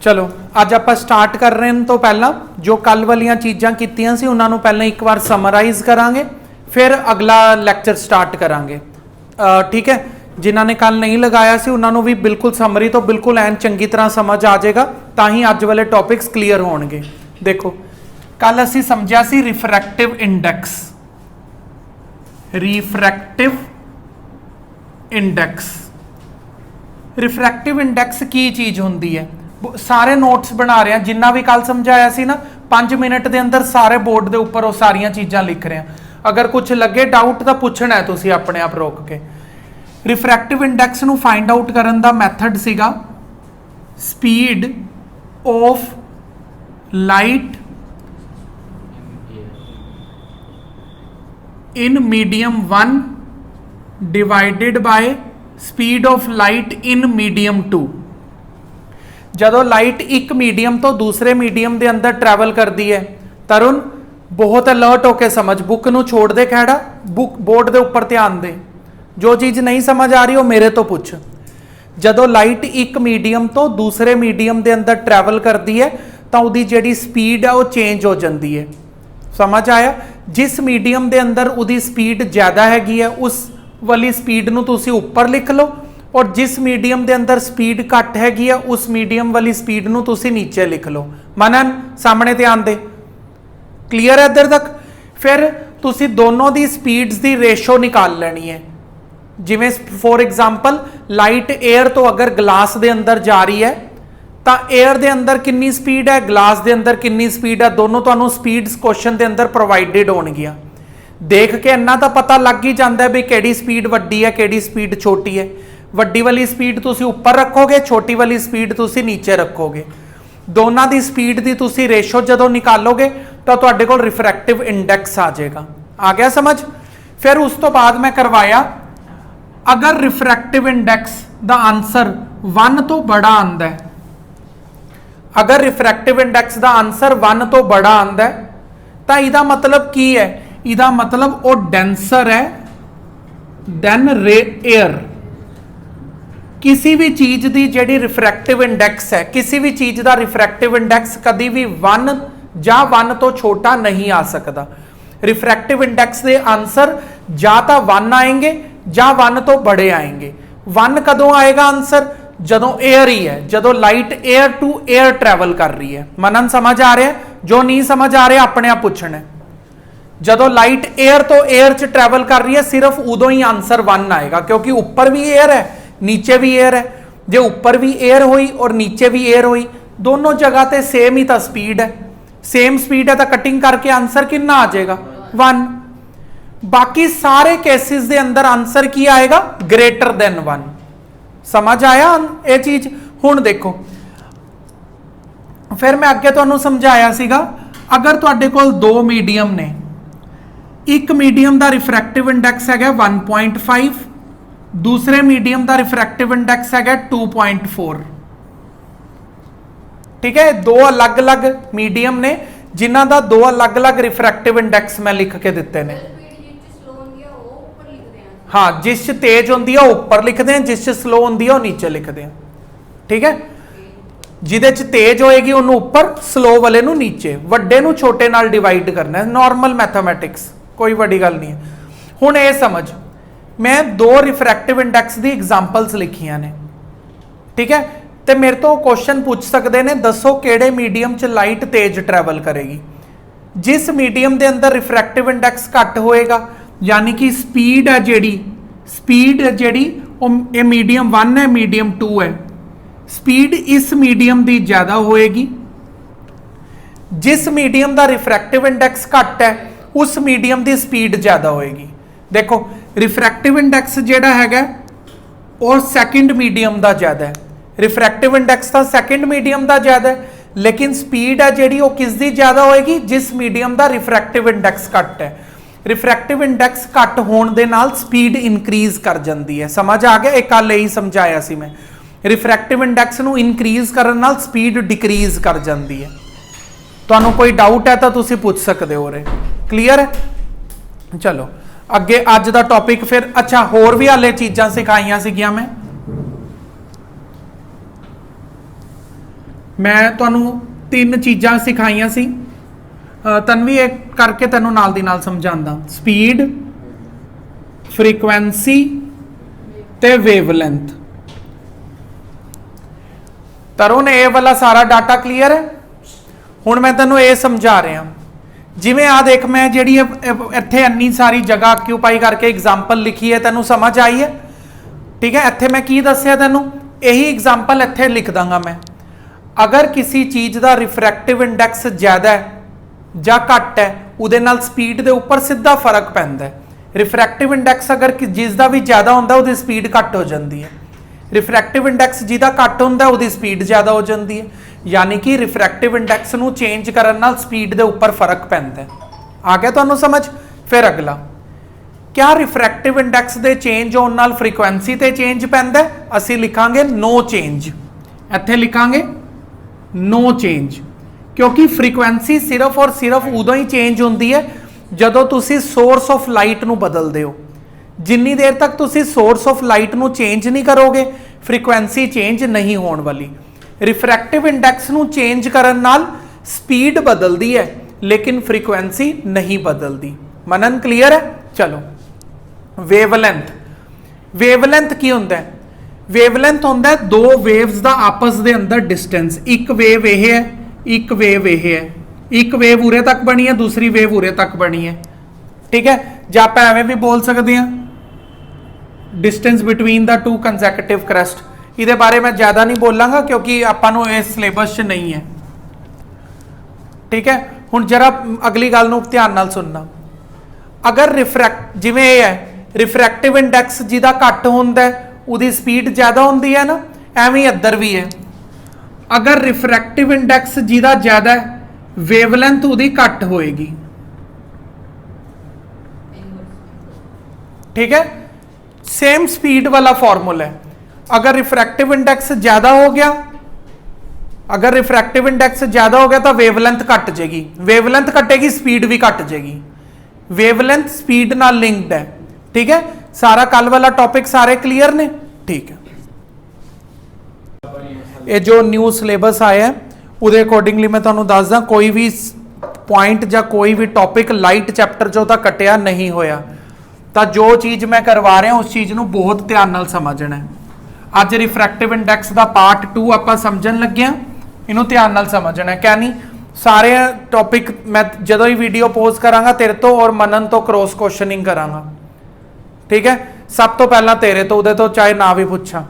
चलो अज आप स्टार्ट कर रहे हैं तो पहला जो कल वाली चीज़ां कीतियां सी उन्होंने पहले एक बार समराइज करांगे, फिर अगला लैक्चर स्टार्ट करांगे। ठीक है, जिन्होंने ने कल नहीं लगाया सी उन्होंने भी बिल्कुल समरी तो बिल्कुल एन चंगी तरह समझ आ जाएगा, ताही अज वाले टॉपिक्स क्लीयर होणगे। देखो कल असी समझा सी refractive index, refractive index. Refractive index की चीज़ होंदी है, सारे नोट्स बना रहे हैं, जिन्ना भी कल समझाया सी ना 5 मिनट के अंदर सारे बोर्ड के उपर वो सारिया चीज़ां लिख रहे हैं। अगर कुछ लगे डाउट तो पूछना है तुसी अपने आप रोक के। रिफ्रैक्टिव इंडेक्स नू फाइंड आउट करन दा मैथड सीगा speed of light in medium 1 divided by speed of light in medium 2। जदों लाइट एक मीडियम तो दूसरे मीडियम के अंदर ट्रैवल करती है, तरुण बहुत अलर्ट होकर समझ, बुक नू छोड़ दे खैड़ा, बुक बोर्ड के उपर ध्यान दे, जो चीज़ नहीं समझ आ रही वो मेरे तो पूछ। जदों लाइट एक मीडियम तो दूसरे मीडियम के अंदर ट्रैवल करती है तो उसकी जिहड़ी स्पीड है वो चेंज हो जाती है। समझ आया? जिस मीडियम के अंदर उसकी स्पीड ज़्यादा हैगी है उस वाली स्पीड नू तुसी उपर लिख लो, और जिस मीडियम के अंदर स्पीड घट हैगी है उस मीडियम वाली स्पीड नू तुसी नीचे लिख लो। मनन सामने ध्यान दे, क्लीयर है इधर तक? फिर तुसी दोनों दी स्पीड्स दी रेशो निकाल लेनी है। जिवें फॉर एग्जाम्पल लाइट एयर तो अगर ग्लास दे अंदर जा रही है तो एयर दे अंदर कितनी स्पीड है, ग्लास दे अंदर कितनी स्पीड है, दोनों तुहानू स्पीड्स क्वेश्चन के अंदर प्रोवाइडेड होणगियां। देख के इन्ना तो पता लग ही जाता है भी किहड़ी स्पीड वड्डी है किहड़ी स्पीड छोटी है। वड्डी वाली स्पीड तुसी ऊपर रखोगे, छोटी वाली स्पीड तुसी नीचे रखोगे। दोनों की स्पीड की तुसी रेशो जदों निकालोगे तो तुहाडे कोल रिफ्रैक्टिव इंडेक्स आ जाएगा। आ गया समझ? फिर उस तो बाद मैं करवाया, अगर रिफ्रैक्टिव इंडेक्स दा आंसर 1 तो बड़ा आंदा है, अगर रिफ्रैक्टिव इंडेक्स दा आंसर 1 तो बड़ा आंदा है तो इहदा मतलब की है? इहदा मतलब वो डेंसर है देन एयर। किसी भी चीज़ की जिहड़ी रिफ्रैक्टिव इंडेक्स है, किसी भी चीज़ का रिफ्रैक्टिव इंडेक्स कभी भी 1 या 1 तो छोटा नहीं आ सकता। रिफ्रैक्टिव इंडेक्स के आंसर या तो 1 आएंगे या 1 तो बड़े आएंगे। 1 कदों आएगा आंसर? जदों एयर ही है, जदों light air to air travel कर रही है। मनन समझ आ रहा है? जो नहीं समझ आ रहा अपने आप पूछना है। जदों लाइट एयर तो एयर च ट्रैवल कर रही है सिर्फ उदों ही आंसर 1 आएगा, क्योंकि ऊपर भी एयर है नीचे भी एयर है। जो ऊपर भी एयर हुई और नीचे भी एयर हुई, दोनों जगह ते सेम ही तो स्पीड है। सेम स्पीड है तो कटिंग करके आंसर कितना आ जाएगा? 1। बाकी सारे केसेस के अंदर आंसर की आएगा? Greater than 1। समझ आया ये चीज? हुण देखो, फिर मैं अगे तुहानू समझाया सीगा, अगर तुहाडे कोल 2 मीडियम ने, एक मीडियम का रिफ्रैक्टिव इंडेक्स है 1.5, दूसरे मीडियम का रिफ्रैक्टिव इंडेक्स है 2.4। ठीक है, 2 अलग अलग मीडियम ने जिन्हां दा 2 अलग अलग रिफ्रैक्टिव इंडेक्स मैं लिख के दिते ने। हाँ, जिस तेज होंदी है उपर लिखते हैं, जिस स्लो होंदी है नीचे लिखते हैं। ठीक है, जिहदे च तेज होएगी उन्होंने उपर, स्लो वाले नू नीचे, वड्डे नू छोटे नाल डिवाइड करना है। नॉर्मल मैथमैटिक्स, कोई बड़ी गल नहीं है। हुण ये समझ, मैं 2 रिफ्रैक्टिव इंडेक्स की एग्जाम्पल्स लिखियां ने। ठीक है, तो मेरे तो क्वेश्चन पूछ सकते हैं, दसो किहड़े मीडियम च लाइट तेज ट्रैवल करेगी। जिस मीडियम के अंदर रिफ्रैक्टिव इंडेक्स घट होएगा, यानी कि स्पीड है जिहड़ी ये मीडियम 1 है मीडियम 2 है, स्पीड इस मीडियम की ज्यादा होएगी। जिस मीडियम का रिफ्रैक्टिव इंडेक्स घट है उस मीडियम की स्पीड ज्यादा होएगी। देखो रिफ्रैक्टिव इंडेक्स जिहड़ा हैगा और सैकेंड मीडियम का ज्यादा है। रिफ्रैक्टिव इंडेक्स तो सैकेंड मीडियम का ज्यादा है, लेकिन स्पीड है जिहड़ी वो किसदी ज्यादा होएगी? जिस मीडियम का रिफ्रैक्टिव इंडेक्स घट है। रिफ्रैक्टिव इंडेक्स घट होने दे नाल स्पीड इनक्रीज कर जाती है। समझ आ गया? एक कल यही समझाया सी मैं, रिफ्रैक्टिव इंडेक्स नू इनक्रीज करन नाल स्पीड डिक्रीज कर जाती है। तुहानू कोई डाउट है तो तुसी पूछ सकते हो। रे क्लीयर है? चलो अगे अज का टॉपिक फिर। अच्छा, होर भी हाले चीज़ां सिखाइयां सीगियां मैं। मैं तुहानू 3 चीज़ां सिखाइयां सी। तनवी एक करके तेनों नाल दी नाल समझांदा। स्पीड, फ्रीक्वेंसी ते वेवलेंथ। तरुण ये वाला सारा डाटा क्लीयर है? हुण मैं तेनों ये समझा रहा, जिवें आ देख मैं जिहड़ी इत्थे इन्नी सारी जगह ऑक्यूपाई करके एग्जाम्पल लिखी है, तेनों समझ आई है? ठीक है, इत्थे मैं की दस्सिया तेनों, यही एग्जाम्पल इत्थे लिख दांगा मैं। अगर किसी चीज़ का रिफ्रैक्टिव इंडैक्स ज़्यादा है ਜਾਂ घट है, उहदे नाल स्पीड के उपर सीधा फर्क पैंदा है। रिफ्रैक्टिव इंडैक्स अगर जिसका भी ज़्यादा होंदा उहदी स्पीड घट हो जाती है, रिफ्रैक्टिव इंडैक्स जिहदा घट होंदा उहदी स्पीड ज़्यादा हो जाती है। यानी कि रिफ्रैक्टिव इंडैक्स नूं चेंज करन नाल स्पीड के उपर फर्क पैंदा है। आ गया तुहानूं समझ? फिर अगला, क्या रिफ्रैक्टिव इंडैक्स के चेंज होने नाल फ्रीक्वेंसी ते चेंज पैंदा है? असीं लिखांगे नो चेंज, इत्थे लिखांगे नो चेंज, क्योंकि फ्रीक्वेंसी सिर्फ और सिर्फ उदों ही चेंज होती है जदों तुसी सोर्स ऑफ लाइट नूं बदलदे हो। जिन्नी देर तक तुसी सोर्स ऑफ लाइट नूं चेंज नहीं करोगे, फ्रीक्वेंसी चेंज नहीं होने वाली। रिफ्रैक्टिव इंडैक्स नूं चेंज करन नाल स्पीड बदलती है लेकिन फ्रीक्वेंसी नहीं बदलती। मनन क्लीयर है? चलो, वेवलेंथ। वेवलेंथ की होंदा है? वेवलेंथ होंदा है दो वेव्स का आपस के अंदर डिस्टेंस। एक वेव यह है, एक वेव यह है। एक वेव उरे तक बनी है, दूसरी वेव उरे तक बनी है। ठीक है, ਜਾਂ ਆਪਾਂ ਐਵੇਂ भी बोल सकते हैं डिस्टेंस बिटवीन द 2 कंसैक्यूटिव क्रस्ट। ਇਹਦੇ बारे मैं ज़्यादा नहीं बोलांगा क्योंकि ਆਪਾਂ ਨੂੰ ਇਸ ਸਿਲੇਬਸ 'ਚ नहीं है। ठीक है, ਹੁਣ जरा अगली गल ਨੂੰ ਧਿਆਨ ਨਾਲ ਸੁਣਨਾ। अगर रिफ्रैक्ट जिवें ਇਹ है रिफ्रैक्टिव इंडैक्स ਜਿਹਦਾ ਘੱਟ ਹੁੰਦਾ ਉਹਦੀ स्पीड ज़्यादा होंदी है ना, ਐਵੇਂ ही ਇੱਧਰ भी है। अगर रिफ्रैक्टिव इंडैक्स ਜਿਹਦਾ ज़्यादा है, वेवलेंथ ਉਹਦੀ घट होएगी। ठीक है, सेम स्पीड वाला फॉर्मूला है। अगर रिफ्रैक्टिव इंडैक्स ज्यादा हो गया, अगर रिफ्रैक्टिव इंडैक्स ज्यादा हो गया तो वेवलेंथ घट जाएगी, वेवलेंथ घटेगी स्पीड भी घट जाएगी। वेवलेंथ स्पीड नाल लिंक्ड है। ठीक है, सारा कल वाला टॉपिक सारे क्लियर ने? ठीक है, ये जो न्यू सिलेबस आया है उहदे अकॉर्डिंगली मैं तुहानूं दसदा, कोई भी पॉइंट या कोई भी टॉपिक लाइट चैप्टर चों तां कटिया नहीं होया। तो जो चीज़ मैं करवा रहा उस चीज़ को बहुत ध्यान नाल समझना है। अज रिफ्रैक्टिव इंडैक्स का पार्ट 2 आपां समझन लगे हैं, इनू ध्यान नाल समझना है। क्या नहीं, सारे टॉपिक मैं जदों ही वीडियो पोस्ट करांगा तेरे तो और मनन तो क्रॉस क्वेश्चनिंग करांगा। ठीक है, सब तो पहला तेरे तो, उहदे तो चाहे ना भी पूछा।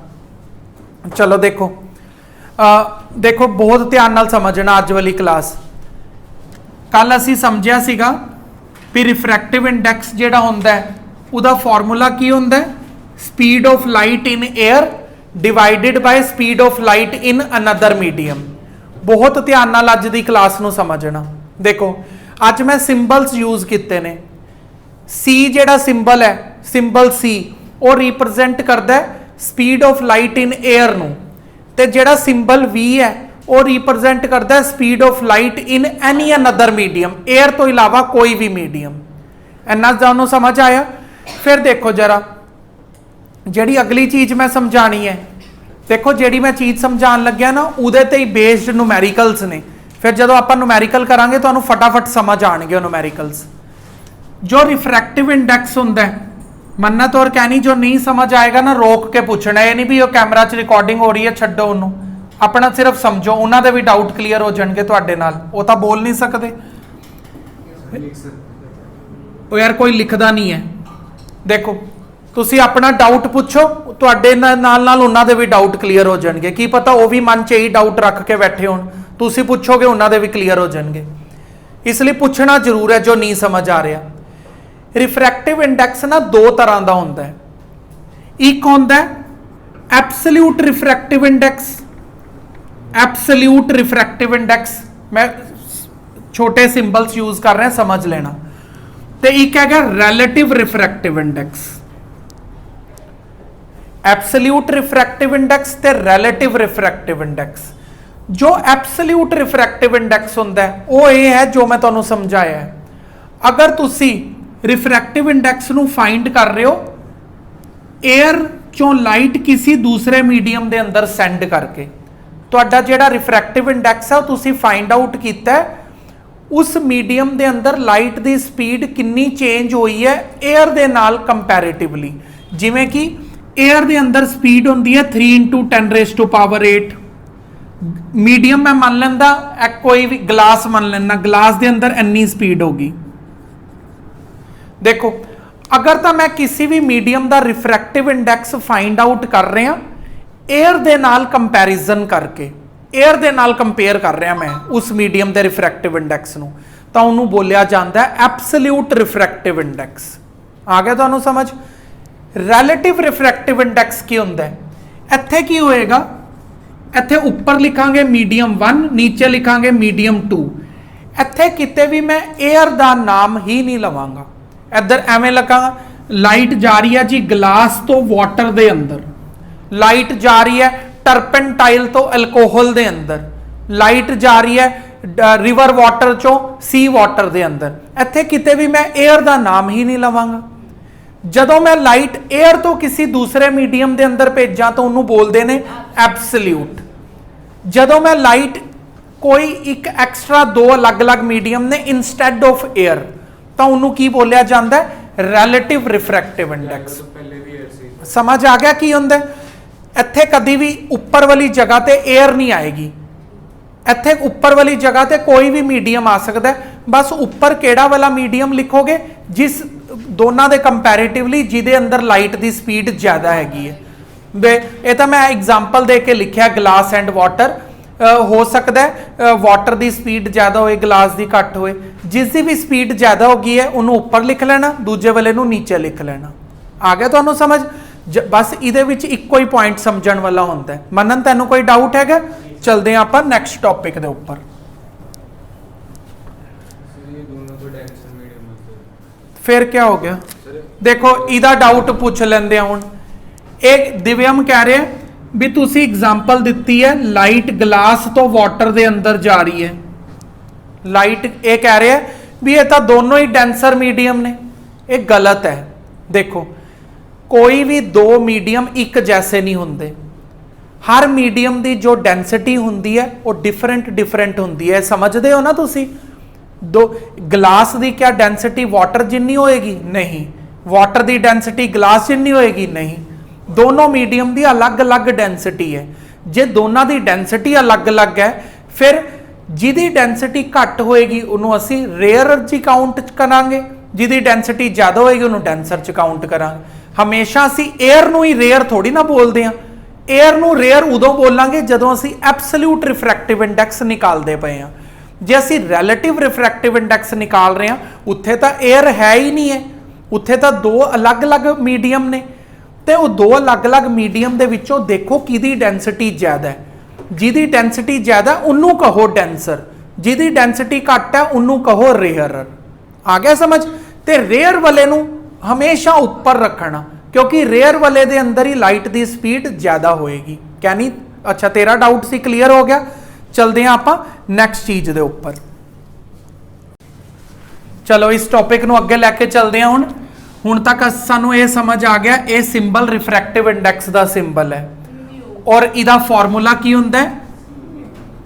चलो देखो, देखो बहुत ध्यान नाल समझना अज वाली क्लास। कल असीं समझिया सीगा भी रिफ्रैक्टिव इंडैक्स जिहड़ा हुंदा है उहदा फॉर्मूला की हुंदा है? Speed of light in air divided by speed of light in another medium. बहुत ध्यान नाल अज दी क्लास नूं समझना। देखो अज मैं सिंबल्स यूज किए ने। सी जिहड़ा सिंबल है, सिंबल सी, वो रिप्रजेंट करता है speed of light in air नूं, ते जिहड़ा सिंबल वी है वो रिप्रजेंट करता है speed of light in any another medium, air तो इलावा कोई भी मीडियम। इन्ना जानो समझ आया? फिर देखो जरा जिहड़ी अगली चीज मैं समझानी है, देखो जिहड़ी मैं चीज समझान लग्या ना उहदे ते ही बेस्ड न्यूमैरिकल्स ने। फिर जदों आपां न्यूमैरिकल करांगे तुहानूं फटाफट समझ आउणगे न्यूमैरिकल्स। जो रिफ्रैक्टिव इंडैक्स हुंदा है, मन्ना तो और कहनी, जो नहीं समझ आएगा ना रोक के पूछना। ये नहीं भी वो कैमरा च रिकॉर्डिंग हो रही है छड्डो उन्हों, अपना सिर्फ समझो, उन्होंने भी डाउट क्लीयर हो जाएंगे तुहाडे नाल। वो तो बोल नहीं सकते, वो यार कोई लिखदा नहीं है। देखो तुसी अपना डाउट पूछो, तुहाडे नाल उन्हां दे भी डाउट क्लीयर हो जाएंगे। की पता वो भी मन च यही डाउट रख के बैठे होण, तुसी पूछोगे उन्हां दे भी क्लीयर हो जाएंगे। इसलिए पूछना जरूर है जो नहीं समझ आ रहा। रिफ्रैक्टिव इंडैक्स ना दो तरह का होंदा है। एक होंदा है absolute refractive index. Absolute refractive index, मैं छोटे सिंबल्स यूज कर रहे हैं, समझ लेना। तो एक है relative refractive index. Absolute refractive index ते रिलेटिव रिफ्रैक्टिव इंडैक्स। जो एब्सोल्यूट रिफ्रैक्टिव इंडैक्स होंदा है वो ये है जो मैं तुहानूं समझाया है। अगर तुसी रिफ्रैक्टिव इंडैक्स नूं फाइंड कर रहे हो एयर चों लाइट किसी दूसरे मीडियम के अंदर सेंड करके, ਤੁਹਾਡਾ ਜਿਹੜਾ ਰਿਫਰੈਕਟਿਵ ਇੰਡੈਕਸ ਹੈ ਉਹ ਤੁਸੀਂ ਫਾਈਂਡ ਆਊਟ ਕੀਤਾ ਹੈ ਉਸ ਮੀਡੀਅਮ ਦੇ ਅੰਦਰ ਲਾਈਟ ਦੀ ਸਪੀਡ ਕਿੰਨੀ ਚੇਂਜ ਹੋਈ ਹੈ 에ਅਰ ਦੇ ਨਾਲ ਕੰਪੈਰੀਟਿਵਲੀ। ਜਿਵੇਂ ਕਿ 에ਅਰ ਦੇ ਅੰਦਰ ਸਪੀਡ ਹੁੰਦੀ ਹੈ 3 × 10⁸ ਮੀਡੀਅਮ ਮੈਂ ਮੰਨ ਲੈਂਦਾ ਕੋਈ ਵੀ ਗਲਾਸ ਮੰਨ ਲੈਣਾ, ਗਲਾਸ ਦੇ ਅੰਦਰ ਇੰਨੀ ਸਪੀਡ ਹੋਗੀ। ਦੇਖੋ अगर तो मैं किसी भी मीडियम का रिफ्रैक्टिव इंडैक्स फाइंड आउट कर रहा एयर दे नाल कंपैरिजन करके, एयर दे नाल कंपेयर कर रहा मैं उस मीडियम के रिफ्रैक्टिव इंडैक्स नूं, तो उन्होंने बोलिया जाता है एब्सोल्यूट रिफ्रैक्टिव इंडैक्स। आ गया तुहानूं समझ। रैलेटिव रिफ्रैक्टिव इंडैक्स की हुंदा है, इत्थे की होएगा, इत्थे उपर लिखांगे मीडियम 1, नीचे लिखांगे मीडियम 2। इत्थे किते भी मैं एयर का नाम ही नहीं लवांगा, इधर एवें लगा लाइट जा रही है जी गलास तो वाटर दे अंदर, लाइट जा रही है टर्पेंटाइल तो अल्कोहल दे अंदर, लाइट जा रही है रिवर वाटर चो सी वाटर दे अंदर। इत्थे किते भी मैं एयर का नाम ही नहीं लवांगा। जदों मैं लाइट एयर तो किसी दूसरे मीडियम दे अंदर भेजा तो उन्होंने बोलते हैं एब्सोल्यूट। जदों मैं लाइट कोई एक एक्स्ट्रा दो अलग अलग मीडियम ने इंस्टेड ऑफ एयर तो उन्होंने की बोलिया जाता है रैलेटिव रिफ्रैक्टिव इंडैक्स। समझ आ गया की हुंदा है। इत्थे कभी भी उपर वाली जगह ते एयर नहीं आएगी, इत्थे उपर वाली जगह ते कोई भी मीडियम आ सकता है, बस उपर केड़ा वाला मीडियम लिखोगे जिस दोनों के कंपैरेटिवली जिहदे अंदर लाइट की स्पीड ज़्यादा हैगी है। वे ये तो मैं एग्जाम्पल दे के लिखिया ग्लास एंड वाटर, हो सकता है वाटर की स्पीड ज़्यादा होए ग्लास की घट होए, जिसकी भी स्पीड ज़्यादा होगी है उन्होंने उपर लिख लेना, दूजे वाले नूं नीचे लिख लेना। आ गया तुहानूं समझ। बस इहदे विच इक्को ही पॉइंट समझण वाला होंदा है। मनन तैनूं कोई डाउट हैगा? चलते हैं आपां नैक्सट टॉपिक दे उपर। फिर क्या हो गया? देखो इहदा डाउट पूछ लेंदे हुण। एक दिव्यम कह रहे हैं भी तुसी एग्जाम्पल दिती है लाइट ग्लास तो वाटर दे अंदर जा रही है, लाइट ये कह रहे हैं भी ये तो दोनों ही डेंसर मीडियम ने, ये गलत है। देखो कोई भी दो मीडियम एक जैसे नहीं होंगे, हर मीडियम की जो डेंसिटी होंदी है वो डिफरेंट डिफरेंट होंदी है। समझते हो ना तुसी? दो ग्लास की क्या डेंसिटी वाटर जिन्नी होएगी? नहीं। वाटर की डेंसिटी ग्लास जिन्नी होएगी? नहीं। दोनों मीडियम की अलग अलग डेंसिटी है। जे दोनों की डेंसिटी अलग अलग है फिर जिहदी डेंसिटी घट होएगी उन्होंने असी रेयर च काउंट करांगे, जिहदी डेंसिटी ज़्यादा होएगी उन्होंने डेंसर च काउंट करांगे। हमेशा असी एयर नूं ही रेयर थोड़ी ना बोलते हैं, एयर नूं रेयर उदों बोलांगे जदों असी एब्सोल्यूट रिफ्रैक्टिव इंडैक्स निकालते पे हैं। जे असी रैलेटिव रिफ्रैक्टिव इंडैक्स निकाल रहे हैं उत्थे तो एयर है ही नहीं है, उत्थे तो दो अलग अलग मीडियम ने, तो वो दो अलग अलग मीडियम के विचों देखो किहदी डेंसिटी ज़्यादा है, जिहदी डेंसिटी ज़्यादा उन्होंने कहो डेंसर, जिहदी डेंसिटी घट है उन्होंने कहो रेयरर। आ गया समझ। तो रेयर वाले नूं हमेशा उपर रखना क्योंकि रेयर वाले दे अंदर ही लाइट की स्पीड ज़्यादा होएगी। क्या नहीं? अच्छा तेरा डाउट सी क्लीयर हो गया। चलते हैं आपां नैक्सट चीज़ दे उपर। चलो इस टॉपिक नूं अगे लैके चलते हैं। हुण तक सानू ये समझ आ गया ये सिंबल रिफ्रैक्टिव इंडैक्स का सिंबल है और इहदा फॉर्मूला की हुंदा है?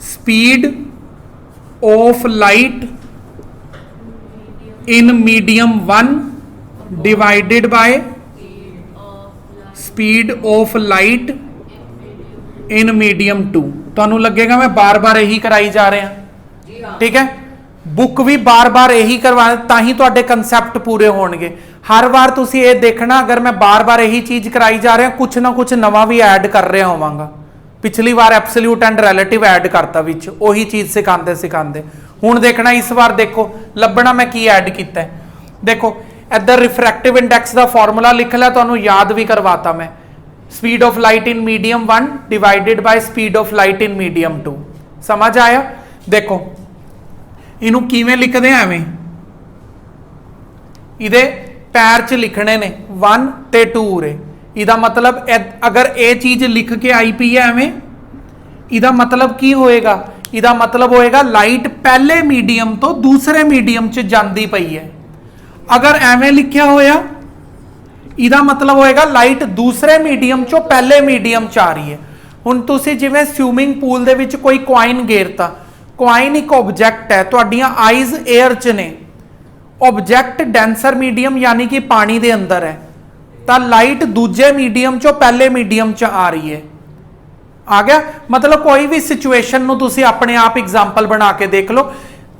Speed of light in medium 1 divided by speed of light in medium 2। तुहानू लगेगा मैं बार बार यही कराई जा रहा, ठीक है? बुक भी बार बार यही करवा ताही तुहाडे कंसैप्ट पूरे होणगे। हर बार तुसी ये देखना अगर मैं बार बार यही चीज़ कराई जा रहा कुछ ना कुछ नवा भी ऐड कर रहा होवांगा। पिछली बार एब्सोल्यूट एंड रिलेटिव ऐड करता विच वही चीज़ सिखाते सिखाते। हुण देखना इस बार देखो लभना मैं की ऐड किया है। देखो इधर रिफ्रैक्टिव इंडैक्स का फॉर्मूला लिख लिया, तुहानू याद भी करवाता मैं। Speed of light in medium 1 divided by speed of light in medium 2। समझ आया? देखो इनू किवें लिखदे हैं एवें, इहदे पैर च लिखने ने 1 ते 2 रे। इहदा मतलब अगर ये चीज़ लिख के आई पी है एवें, इहदा मतलब की होएगा? इहदा मतलब होएगा लाइट पहले मीडियम तो दूसरे मीडियम च जांदी पई है। अगर एवें लिखिया होया इहदा मतलब होएगा लाइट दूसरे मीडियम चो पहले मीडियम च आ रही है। हुण तुसीं जिवें स्विमिंग पूल दे विच कोई क्वाइन गेरता, क्वाइन एक ऑब्जैक्ट है, तुहाडीआं आईज एयर च ने, ऑब्जैक्ट डेंसर मीडियम यानी कि पानी दे अंदर है, तो लाइट दूजे मीडियम चो पहले मीडियम च आ रही है। आ गया? मतलब कोई भी सिचुएशन नूं तुसीं अपने आप एग्जाम्पल बना के देख लो।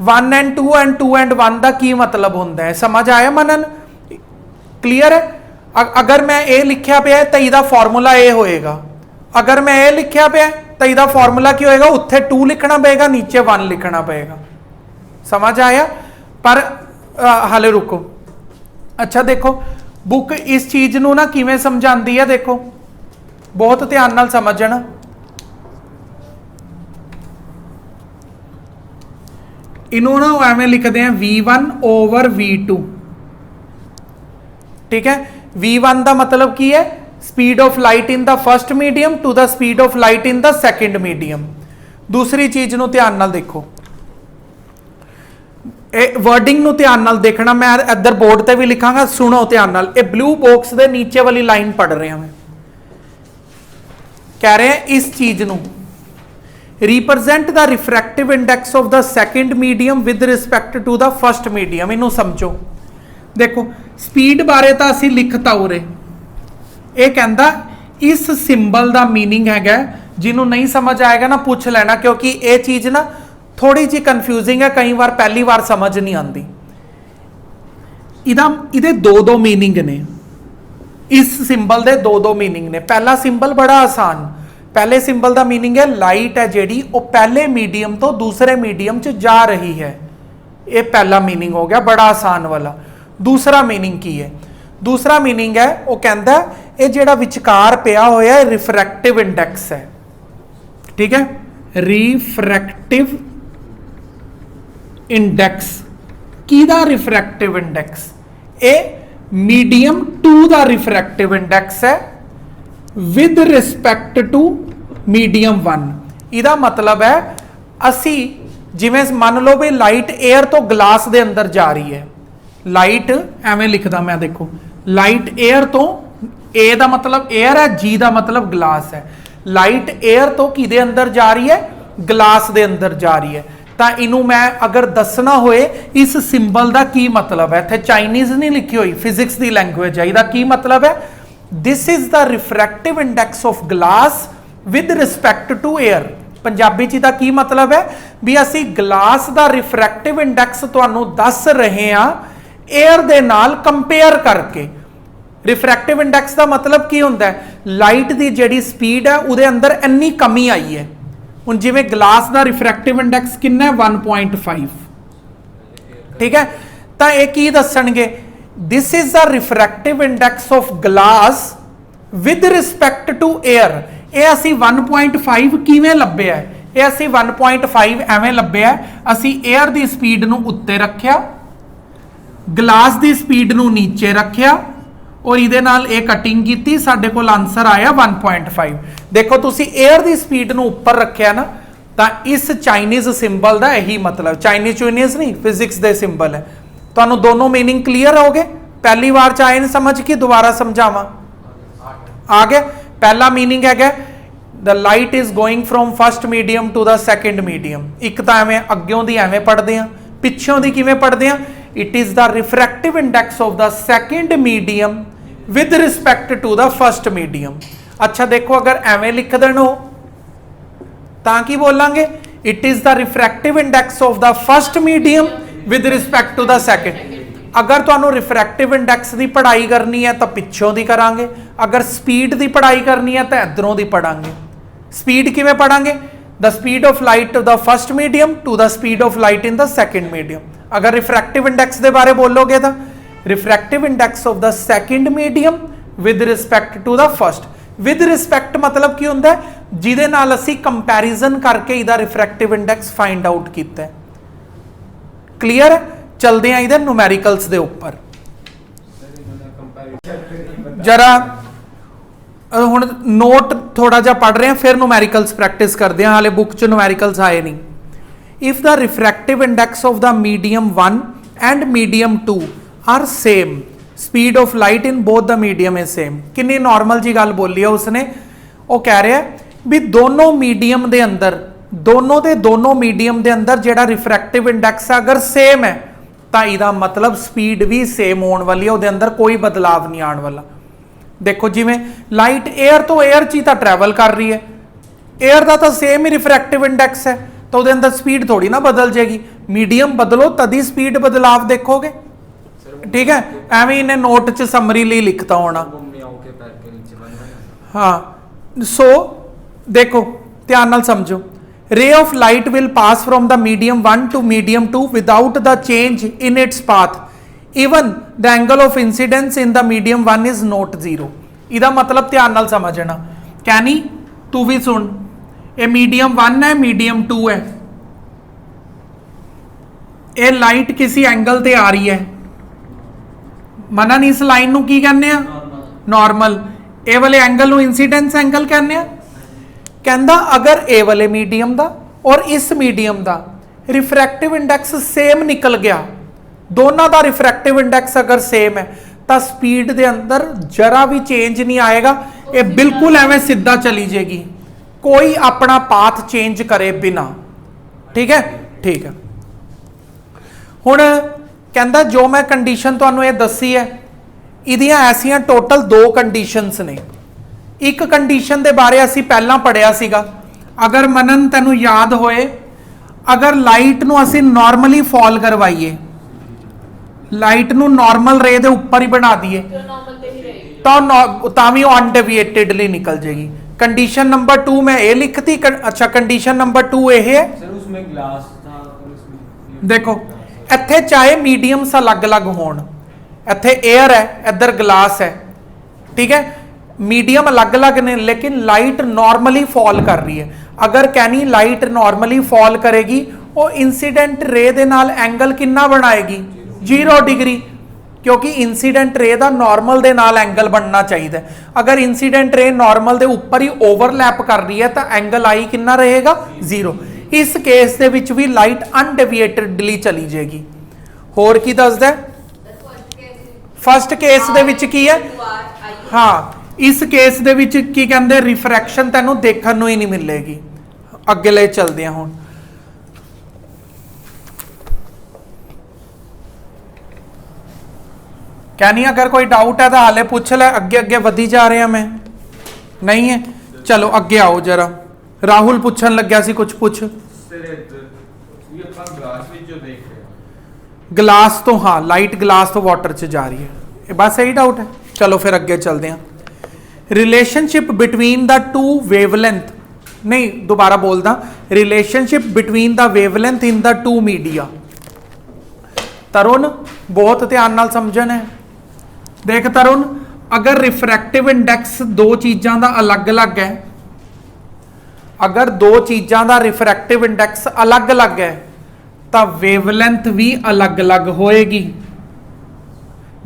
1 and 2 and 2 and 1 का की मतलब होंदा है, समझ आया मनन? क्लियर है? अगर मैं ए लिखिया पे तो इहदा फॉर्मूला ए होएगा, अगर मैं ए लिखिया पे तो इहदा फॉर्मूला की होएगा, उत्थे 2 लिखना पएगा, नीचे 1 लिखना पएगा। समझ आया? पर हाले रुको। अच्छा देखो बुक इस चीज नूं ना किवें समझांदी है, देखो बहुत ध्यान नाल समझना। इन्होंने एवं लिखते हैं V1 ओवर V2, ठीक है। V1 का मतलब की है speed of light in the first medium to the speed of light in the second medium. दूसरी चीज नु ध्यान नाल देखो, वर्डिंग नु ध्यान नाल देखना, मैं इधर बोर्ड ते भी लिखांगा, सुनो ध्यान नाल। ये ब्लू बॉक्स दे नीचे वाली लाइन पढ़ रहे हैं, मैं कह रहे हैं इस चीज नु represent the refractive index of the second medium with respect to the first medium. इनू समझो, देखो स्पीड बारे तो असी लिखता उरे, ये कहता इस सिंबल का मीनिंग है, जिन्हों नहीं समझ आएगा ना पूछ लेना, क्योंकि ये चीज ना थोड़ी जी कन्फ्यूजिंग है, कई बार पहली बार समझ नहीं आती। इहदे दो मीनिंग ने, इस सिंबल दे दो मीनिंग ने। पहला सिंबल बड़ा आसान, पहले सिंबल का मीनिंग है लाइट है जिहड़ी वो पहले मीडियम तो दूसरे मीडियम च जा रही है, ये पहला मीनिंग हो गया, बड़ा आसान वाला। दूसरा मीनिंग की है? दूसरा मीनिंग है वो कहता ये जिहड़ा विचकार पिया होया रिफ्रैक्टिव इंडेक्स है, ठीक है। रिफ्रैक्टिव इंडेक्स किहदा रिफ्रैक्टिव इंडेक्स? ए मीडियम 2 दा रिफ्रैक्टिव इंडेक्स है विद रिस्पेक्ट टू मीडियम 1। इहदा मतलब है असी जिवें मान लो भी लाइट एयर तो ग्लास दे अंदर जा रही है, लाइट एवें लिखदा मैं, देखो लाइट एयर तो, ए दा मतलब एयर है, जी दा मतलब ग्लास है। लाइट एयर तो किदे अंदर जा रही है? ग्लास दे अंदर जा रही है। तो इनू मैं अगर दसना होए इस सिंबल का की मतलब है, इत्थे चाइनीज नहीं लिखी हुई, फिजिक्स की लैंग्वेज है, इसका की मतलब है this is the refractive index of glass with respect to air. Punjabi च दा की मतलब है भी असी ग्लास का रिफ्रैक्टिव इंडेक्स तुहानू दस रहे हैं एयर दे नाल कंपेयर करके। रिफ्रैक्टिव इंडेक्स का मतलब की होंदा है? लाइट की जिहड़ी स्पीड है उहदे अंदर इन्नी कमी आई है। हुण जिवें ग्लास का रिफ्रैक्टिव इंडेक्स कितना है? 1.5, ठीक है। तो ये की दसणगे? This is the refractive index of glass with respect to air. ये असी 1.5 किवें लभ्या है? ये असी 1.5 एवें लभ्या है, असी एयर की स्पीड नूं उत्ते रखिया, ग्लास की स्पीड नूं नीचे रखिया और इहदे नाल ये कटिंग की, साडे कोल आंसर आया 1.5। देखो तुसी एयर की स्पीड नूं उपर रखिया ना, तो इस चाइनीज सिंबल का यही मतलब, चाइनीज चुइनीज नहीं, फिजिक्स के सिंबल है। तुहानू दोनों मीनिंग क्लीयर हो गए? पहली बार च आए नहीं समझ के, दोबारा समझावा? आ गया? पहला मीनिंग है the light is going from first medium to the second medium. एक तो एवें अग्यों दी एवें पढ़ते हैं, पिछों दी किवें पढ़ते हैं? It is the refractive index of the second medium with respect to the first medium. अच्छा देखो अगर एवें लिख देना हो तां की बोलांगे? It is the refractive index of the first medium with respect to the second. अगर तुहानू रिफ्रैक्टिव इंडेक्स की पढ़ाई करनी है तो पिछों दी करांगे, अगर स्पीड की पढ़ाई करनी है तो इधरों दी पढ़ांगे। स्पीड किवें पढ़ांगे? The speed of light the first medium to the speed of light in the second medium. अगर रिफ्रैक्टिव इंडेक्स के बारे बोलोगे तो refractive index of the second medium with respect to the first. With respect मतलब की होंदा है? जिहदे नाल असीं कंपैरिजन करके इहदा रिफ्रैक्टिव इंडेक्स फाइंड आउट कीता है। क्लीयर है? चलते हैं इधर न्यूमेरिकल्स दे ऊपर जरा। हुण नोट थोड़ा जा पढ़ रहे हैं, फिर न्यूमेरिकल्स प्रैक्टिस करते हैं, हाले बुक च न्यूमेरिकल्स आए नहीं। If the refractive index of the medium 1 and medium 2 are same, speed of light in both the medium is same. कितनी नॉर्मल जी गल बोली है उसने। वो कह रहा है भी दोनों मीडियम दे अंदर दोनों मीडियम दे अंदर जेड़ा रिफ्रैक्टिव इंडैक्स अगर सेम है तो इसका मतलब स्पीड भी सेम होने वाली है, उसके अंदर कोई बदलाव नहीं आने वाला। देखो जिमें लाइट एयर तो एयर च ही तो ट्रैवल कर रही है, एयर का तो सेम ही रिफ्रैक्टिव इंडैक्स है, तो उसके अंदर स्पीड थोड़ी ना बदल जाएगी। मीडियम बदलो तभी स्पीड बदलाव देखोगे, ठीक है। एवं इन्हें नोट च समरी लिए लिखता होना। हाँ सो देखो ध्यान नाल समझो, ray of light will pass from the medium 1 to medium 2 without the change in its path, even the angle of incidence in the medium 1 is not 0। इसका मतलब ध्यान नाल समझना, कैनी तू भी सुन, ये मीडियम 1 है मीडियम 2 है, ये लाइट किसी एंगल ते आ रही है, मनन इस लाइन नू की कहने आ नॉर्मल, ए वाले एंगल नू इंसीडेंस एंगल कहने आ। कहंदा अगर ए वाले मीडियम दा और इस मीडियम दा रिफ्रैक्टिव इंडैक्स सेम निकल गया, दोनों का रिफ्रैक्टिव इंडैक्स अगर सेम है तो स्पीड दे अंदर जरा भी चेंज नहीं आएगा, ये बिल्कुल एवं सीधा चली जाएगी, कोई अपना पाथ चेंज करे बिना, ठीक है ठीक है। हुण कहंदा जो मैं कंडीशन तुहानू ये दसी है, इहदियां ऐसियां टोटल 2 कंडीशनस ने। एक कंडीशन के बारे असी पहला पढ़िया सीगा, अगर मनन तैनू याद होए, अगर लाइट नू असी नॉर्मली फॉल करवाइए, लाइट नू नॉर्मल रे दे उपर ही बना दिए तो भी अनडेविएटेडली निकल जाएगी। कंडीशन नंबर 2 मैं ये लिखती, अच्छा कंडीशन नंबर 2 ये है, उसमें ग्लास था और उसमें देखो इत्थे चाहे मीडियम्स अलग अलग होण, इत्थे एयर है इधर ग्लास है, ठीक है, मीडियम अलग अलग ने लेकिन लाइट नॉर्मली फॉल कर रही है। अगर कहनी लाइट नॉर्मली फॉल करेगी वो इंसीडेंट रे दे नाल एंगल कितना बनाएगी 0 डिग्री, क्योंकि इंसीडेंट रे दा नॉर्मल दे नाल एंगल बनना चाहिए। अगर इंसीडेंट रे नॉर्मल दे ऊपर ही ओवरलैप कर रही है तो एंगल आई कितना रहेगा 0। इस केस दे विच भी लाइट अनडेविएटेडली चली जाएगी। होर की दसदा फर्स्ट केस दे विच की है, हाँ इस केस दे विच की कहंदे रिफ्रैक्शन तैनू देखण नू ही नहीं मिलेगी। अगे ले चलदे हां हुण, कहनी अगर कोई डाउट है तो हाले पूछ ले, अगे अगे वधी जा रहे हैं, मैं नहीं है चलो अगे आओ जरा। राहुल पूछन लग्या सी कुछ पूछ, ग्लास तो हाँ लाइट ग्लास तो वाटर च जा रही है, बस यही डाउट है। चलो फिर अगे चलते हैं। रिलेशनशिप बिटवीन द 2 वेवलेंथ, नहीं दोबारा बोलदा, relationship between the wavelength in the 2 media. Tarun बहुत ध्यान नाल समझन है, देख तरुण अगर रिफ्रैक्टिव इंडैक्स 2 चीज़ों का अलग अलग है, अगर 2 चीज़ों का रिफ्रैक्टिव इंडैक्स अलग अलग है तो वेवलेंथ भी अलग अलग होएगी।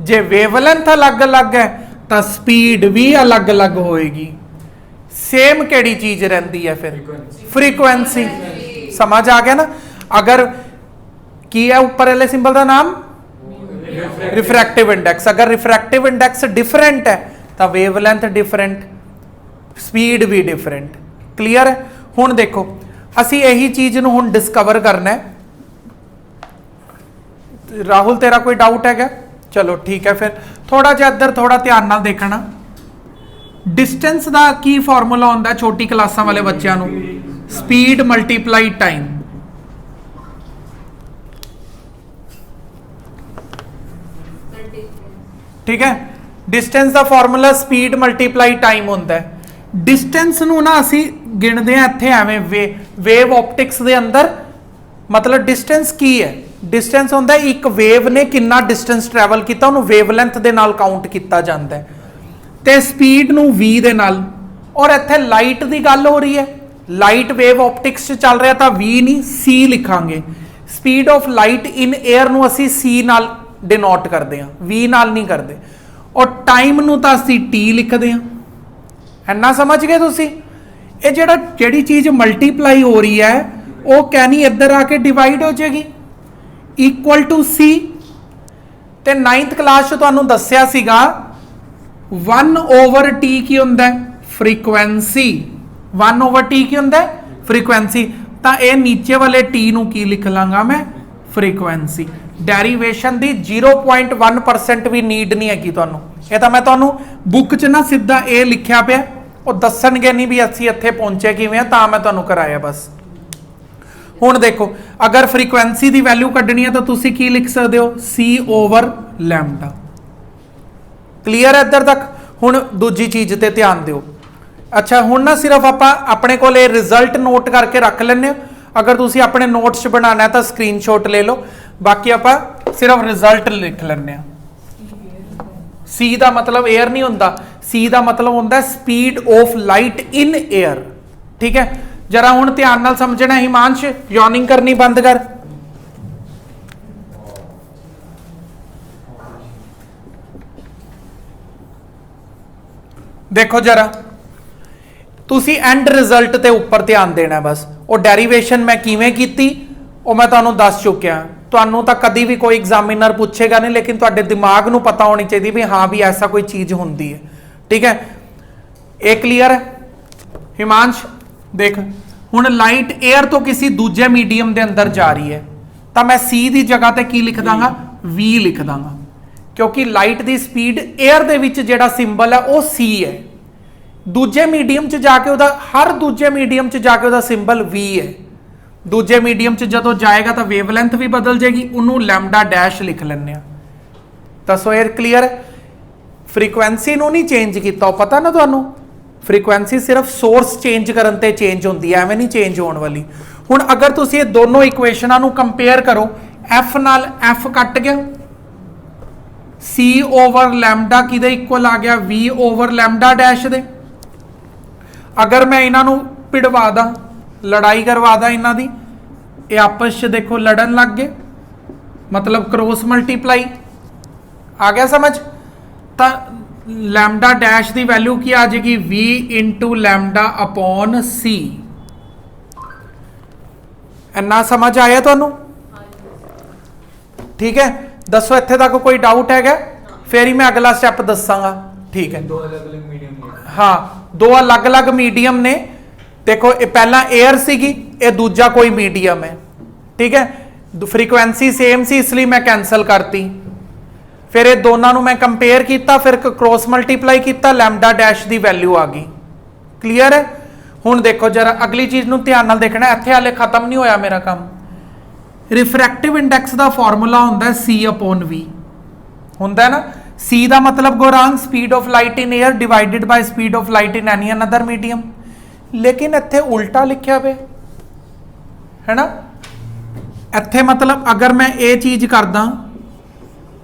जे वेवलेंथ अलग अलग है तो स्पीड भी अलग अलग होएगी। सेम केड़ी चीज रहती है फिर फ्रीक्वेंसी, समझ आ गया ना। अगर की है ऊपर वाले सिंबल का नाम रिफ्रैक्टिव इंडेक्स, अगर रिफ्रैक्टिव इंडेक्स डिफरेंट है तो वेवलेंथ डिफरेंट, स्पीड भी डिफरेंट। क्लियर है। हुण देखो असी यही चीज नूं हुण डिस्कवर करना है। राहुल तेरा कोई डाउट है क्या? चलो ठीक है, फिर थोड़ा जिहा इधर थोड़ा ध्यान नाल देखना। डिस्टेंस का की फॉर्मूला होंदा है छोटी क्लासां वाले बच्चों नूं? Speed multiply time. ठीक है, डिस्टेंस का फॉर्मूला स्पीड मल्टीप्लाई टाइम होंदा है। डिस्टेंस नूं ना असी गिणदे हां इत्थे एवें वेव ऑप्टिक्स दे अंदर, मतलब डिस्टेंस की है? डिस्टेंस होंदा है एक वेव ने कितना डिस्टेंस ट्रैवल किया, उन्होंने वेवलेंथ दे नाल काउंट किया जाता है, ते स्पीड नूं v दे नाल। और इत्थे लाइट की गल हो रही है, लाइट वेव ऑप्टिक्स चल रहा था, v नहीं c लिखांगे। Speed of light in air नूं असीं c नाल डिनोट करते हैं, v नाल नहीं करते। और टाइम नूं तां असीं t लिखते हैं। इन्ना समझ गए तुसीं? ये जिहड़ी चीज़ मल्टीप्लाई हो रही है वो कहनी इधर आके डिवाइड हो जाएगी, इक्वल टू सी। ते 9th क्लास च तुहानूं दस्सिया सीगा 1/t की हुंदा है फ्रीक्वेंसी, 1/t ਕੀ ਹੁੰਦਾ ਫ੍ਰੀਕੁਐਂਸੀ, ਤਾਂ ਇਹ ਨੀਚੇ ਵਾਲੇ t ਨੂੰ ਕੀ ਲਿਖ ਲਾਂਗਾ ਮੈਂ ਫ੍ਰੀਕੁਐਂਸੀ। ਡੈਰੀਵੇਸ਼ਨ ਦੀ 0.1% ਵੀ ਨੀਡ ਨਹੀਂ ਹੈਗੀ ਤੁਹਾਨੂੰ, ਇਹ ਤਾਂ ਮੈਂ ਤੁਹਾਨੂੰ ਬੁੱਕ 'ਚ ਨਾ ਸਿੱਧਾ ਇਹ ਲਿਖਿਆ ਪਿਆ, ਉਹ ਦੱਸਣਗੇ ਨਹੀਂ ਵੀ ਅਸੀਂ ਇੱਥੇ ਪਹੁੰਚੇ ਕਿਵੇਂ ਆ, ਤਾਂ ਮੈਂ ਤੁਹਾਨੂੰ ਕਰਾਇਆ ਬਸ। ਹੁਣ ਦੇਖੋ ਅਗਰ ਫ੍ਰੀਕੁਐਂਸੀ ਦੀ ਵੈਲਿਊ ਕੱਢਣੀ ਹੈ ਤਾਂ ਤੁਸੀਂ ਕੀ ਲਿਖ ਸਕਦੇ ਹੋ c/λ। ਕਲੀਅਰ ਹੈ ਇੱਧਰ ਤੱਕ? ਹੁਣ ਦੂਜੀ ਚੀਜ਼ ਤੇ ਧਿਆਨ ਦਿਓ। ਅੱਛਾ ਹੁਣ ਨਾ ਸਿਰਫ ਆਪਾਂ ਆਪਣੇ ਕੋਲ ਇਹ ਰਿਜ਼ਲਟ ਨੋਟ ਕਰਕੇ ਰੱਖ ਲੈਂਦੇ ਹੋ, ਅਗਰ ਤੁਸੀਂ ਆਪਣੇ ਨੋਟਸ 'ਚ ਬਣਾਉਣਾ ਹੈ ਤਾਂ ਸਕਰੀਨਸ਼ਾਟ ਲੈ ਲਓ, ਬਾਕੀ ਆਪਾਂ ਸਿਰਫ ਰਿਜ਼ਲਟ ਲਿਖ ਲੈਂਦੇ ਆ। C ਦਾ ਮਤਲਬ 에ਅਰ ਨਹੀਂ ਹੁੰਦਾ, C ਦਾ ਮਤਲਬ ਹੁੰਦਾ speed of light in air. ਠੀਕ ਹੈ, ਜਰਾ ਹੁਣ ਧਿਆਨ ਨਾਲ ਸਮਝਣਾ। ਹਿਮਾਂਸ਼ ਯਾਰਨਿੰਗ ਕਰਨੀ ਬੰਦ ਕਰ। ਦੇਖੋ ਜਰਾ, ਤੁਸੀਂ ਐਂਡ ਰਿਜ਼ਲਟ ਤੇ ਉੱਪਰ ਧਿਆਨ ਦੇਣਾ ਬਸ। ਉਹ ਡੈਰੀਵੇਸ਼ਨ ਮੈਂ ਕਿਵੇਂ ਕੀਤੀ ਉਹ ਮੈਂ ਤੁਹਾਨੂੰ ਦੱਸ ਚੁੱਕਿਆ। ਤੁਹਾਨੂੰ ਤਾਂ ਕਦੀ ਵੀ ਕੋਈ ਐਗਜ਼ਾਮੀਨਰ ਪੁੱਛੇਗਾ ਨਹੀਂ, ਲੇਕਿਨ ਤੁਹਾਡੇ ਦਿਮਾਗ ਨੂੰ ਪਤਾ ਹੋਣੀ ਚਾਹੀਦੀ ਵੀ ਹਾਂ ਵੀ ਐਸਾ ਕੋਈ ਚੀਜ਼ ਹੁੰਦੀ ਹੈ। ਠੀਕ ਹੈ, ਇਹ ਕਲੀਅਰ ਹੈ? ਹਿਮਾਂਸ਼ ਦੇਖ, ਹੁਣ ਲਾਈਟ 에ਅਰ ਤੋਂ ਕਿਸੇ ਦੂਜੇ ਮੀਡੀਅਮ ਦੇ ਅੰਦਰ ਜਾ ਰਹੀ ਹੈ ਤਾਂ ਮੈਂ C ਦੀ ਜਗ੍ਹਾ ਤੇ ਕੀ ਲਿਖ ਦਾਂਗਾ V ਲਿਖ ਦਾਂਗਾ, ਕਿਉਂਕਿ ਲਾਈਟ ਦੀ ਸਪੀਡ 에ਅਰ ਦੇ ਵਿੱਚ ਜਿਹੜਾ ਸਿੰਬਲ ਹੈ ਉਹ C ਹੈ। ਦੂਜੇ ਮੀਡੀਅਮ 'ਚ ਜਾ ਕੇ ਉਹਦਾ, ਹਰ ਦੂਜੇ ਮੀਡੀਅਮ 'ਚ ਜਾ ਕੇ ਉਹਦਾ ਸਿੰਬਲ V ਹੈ। ਦੂਜੇ ਮੀਡੀਅਮ 'ਚ ਜਦੋਂ ਜਾਏਗਾ ਤਾਂ ਵੇਵਲੈਂਥ ਵੀ ਬਦਲ ਜਾਏਗੀ, ਉਹਨੂੰ ਲੈਮਡਾ ਡੈਸ਼ ਲਿਖ ਲੈਂਦੇ ਆ। ਦੱਸੋ ਇਹ ਕਲੀਅਰ ਹੈ? ਫ੍ਰੀਕੁਐਂਸੀ ਨੂੰ ਨਹੀਂ ਚੇਂਜ ਕੀਤਾ, ਉਹ ਪਤਾ ਨਾ ਤੁਹਾਨੂੰ, ਫ੍ਰੀਕੁਐਂਸੀ ਸਿਰਫ ਸੋਰਸ ਚੇਂਜ ਕਰਨ ਤੇ ਚੇਂਜ ਹੁੰਦੀ ਹੈ, ਐਵੇਂ ਨਹੀਂ ਚੇਂਜ ਹੋਣ ਵਾਲੀ। ਹੁਣ ਅਗਰ ਤੁਸੀਂ ਇਹ ਦੋਨੋਂ ਇਕੁਏਸ਼ਨਾਂ ਨੂੰ ਕੰਪੇਅਰ ਕਰੋ, F ਨਾਲ F ਕੱਟ ਗਿਆ, C/λ ਕਿਹਦੇ ਇਕੁਅਲ ਆ ਗਿਆ V/λ ਡੈਸ਼ ਦੇ। ਅਗਰ ਮੈਂ ਇਹਨਾਂ ਨੂੰ ਭਿੜਵਾ ਦਾਂ, ਲੜਾਈ ਕਰਵਾ ਦਾਂ ਇਹਨਾਂ ਦੀ, ਇਹ ਆਪਸ 'ਚ ਦੇਖੋ ਲੜਨ ਲੱਗ ਗਏ, ਮਤਲਬ ਕ੍ਰੋਸ ਮਲਟੀਪਲਾਈ ਆ ਗਿਆ ਸਮਝ। ਤਾਂ ਲੈਮਡਾ ਡੈਸ਼ ਦੀ ਵੈਲਿਊ ਕੀ ਆ ਜਾਏਗੀ V/λ/C। ਇੰਨਾ ਸਮਝ ਆਇਆ ਤੁਹਾਨੂੰ? ਠੀਕ ਹੈ, ਦੱਸੋ ਇੱਥੇ ਤੱਕ ਕੋਈ ਡਾਊਟ ਹੈਗਾ? ਫੇਰ ਹੀ ਮੈਂ ਅਗਲਾ ਸਟੈਪ ਦੱਸਾਂਗਾ। ਠੀਕ ਹੈ, दो अलग अलग मीडियम है। ਹਾਂ ਦੋ ਅਲੱਗ-ਅਲੱਗ ਮੀਡੀਅਮ ਨੇ। ਦੇਖੋ ਇਹ ਪਹਿਲਾਂ 에ਅਰ ਸੀਗੀ, ਇਹ ਦੂਜਾ ਕੋਈ ਮੀਡੀਅਮ ਹੈ। ਠੀਕ ਹੈ, ਫ੍ਰੀਕੁਐਂਸੀ ਸੇਮ ਸੀ ਇਸ ਲਈ ਮੈਂ ਕੈਨਸਲ ਕਰਤੀ। ਫਿਰ ਇਹ ਦੋਨਾਂ ਨੂੰ ਮੈਂ ਕੰਪੇਅਰ ਕੀਤਾ, ਫਿਰ ਕ੍ਰੋਸ ਮਲਟੀਪਲਾਈ ਕੀਤਾ, ਲੈਮਡਾ ਡੈਸ਼ ਦੀ ਵੈਲਿਊ ਆ ਗਈ। ਕਲੀਅਰ ਹੈ? ਹੁਣ ਦੇਖੋ ਜਰਾ ਅਗਲੀ ਚੀਜ਼ ਨੂੰ ਧਿਆਨ ਨਾਲ ਦੇਖਣਾ, ਇੱਥੇ ਹਾਲੇ ਖਤਮ ਨਹੀਂ ਹੋਇਆ ਮੇਰਾ ਕੰਮ। ਰਿਫਰੈਕਟਿਵ ਇੰਡੈਕਸ ਦਾ ਫਾਰਮੂਲਾ ਹੁੰਦਾ C/V, ਹੁੰਦਾ ਨਾ। C ਦਾ ਮਤਲਬ Gaurang speed of light in air divided by speed of light in any other medium. ਲੇਕਿਨ ਇੱਥੇ ਉਲਟਾ ਲਿਖਿਆ ਪਿਆ ਹੈ ਨਾ। ਇੱਥੇ ਮਤਲਬ ਅਗਰ ਮੈਂ ਇਹ ਚੀਜ਼ ਕਰਦਾ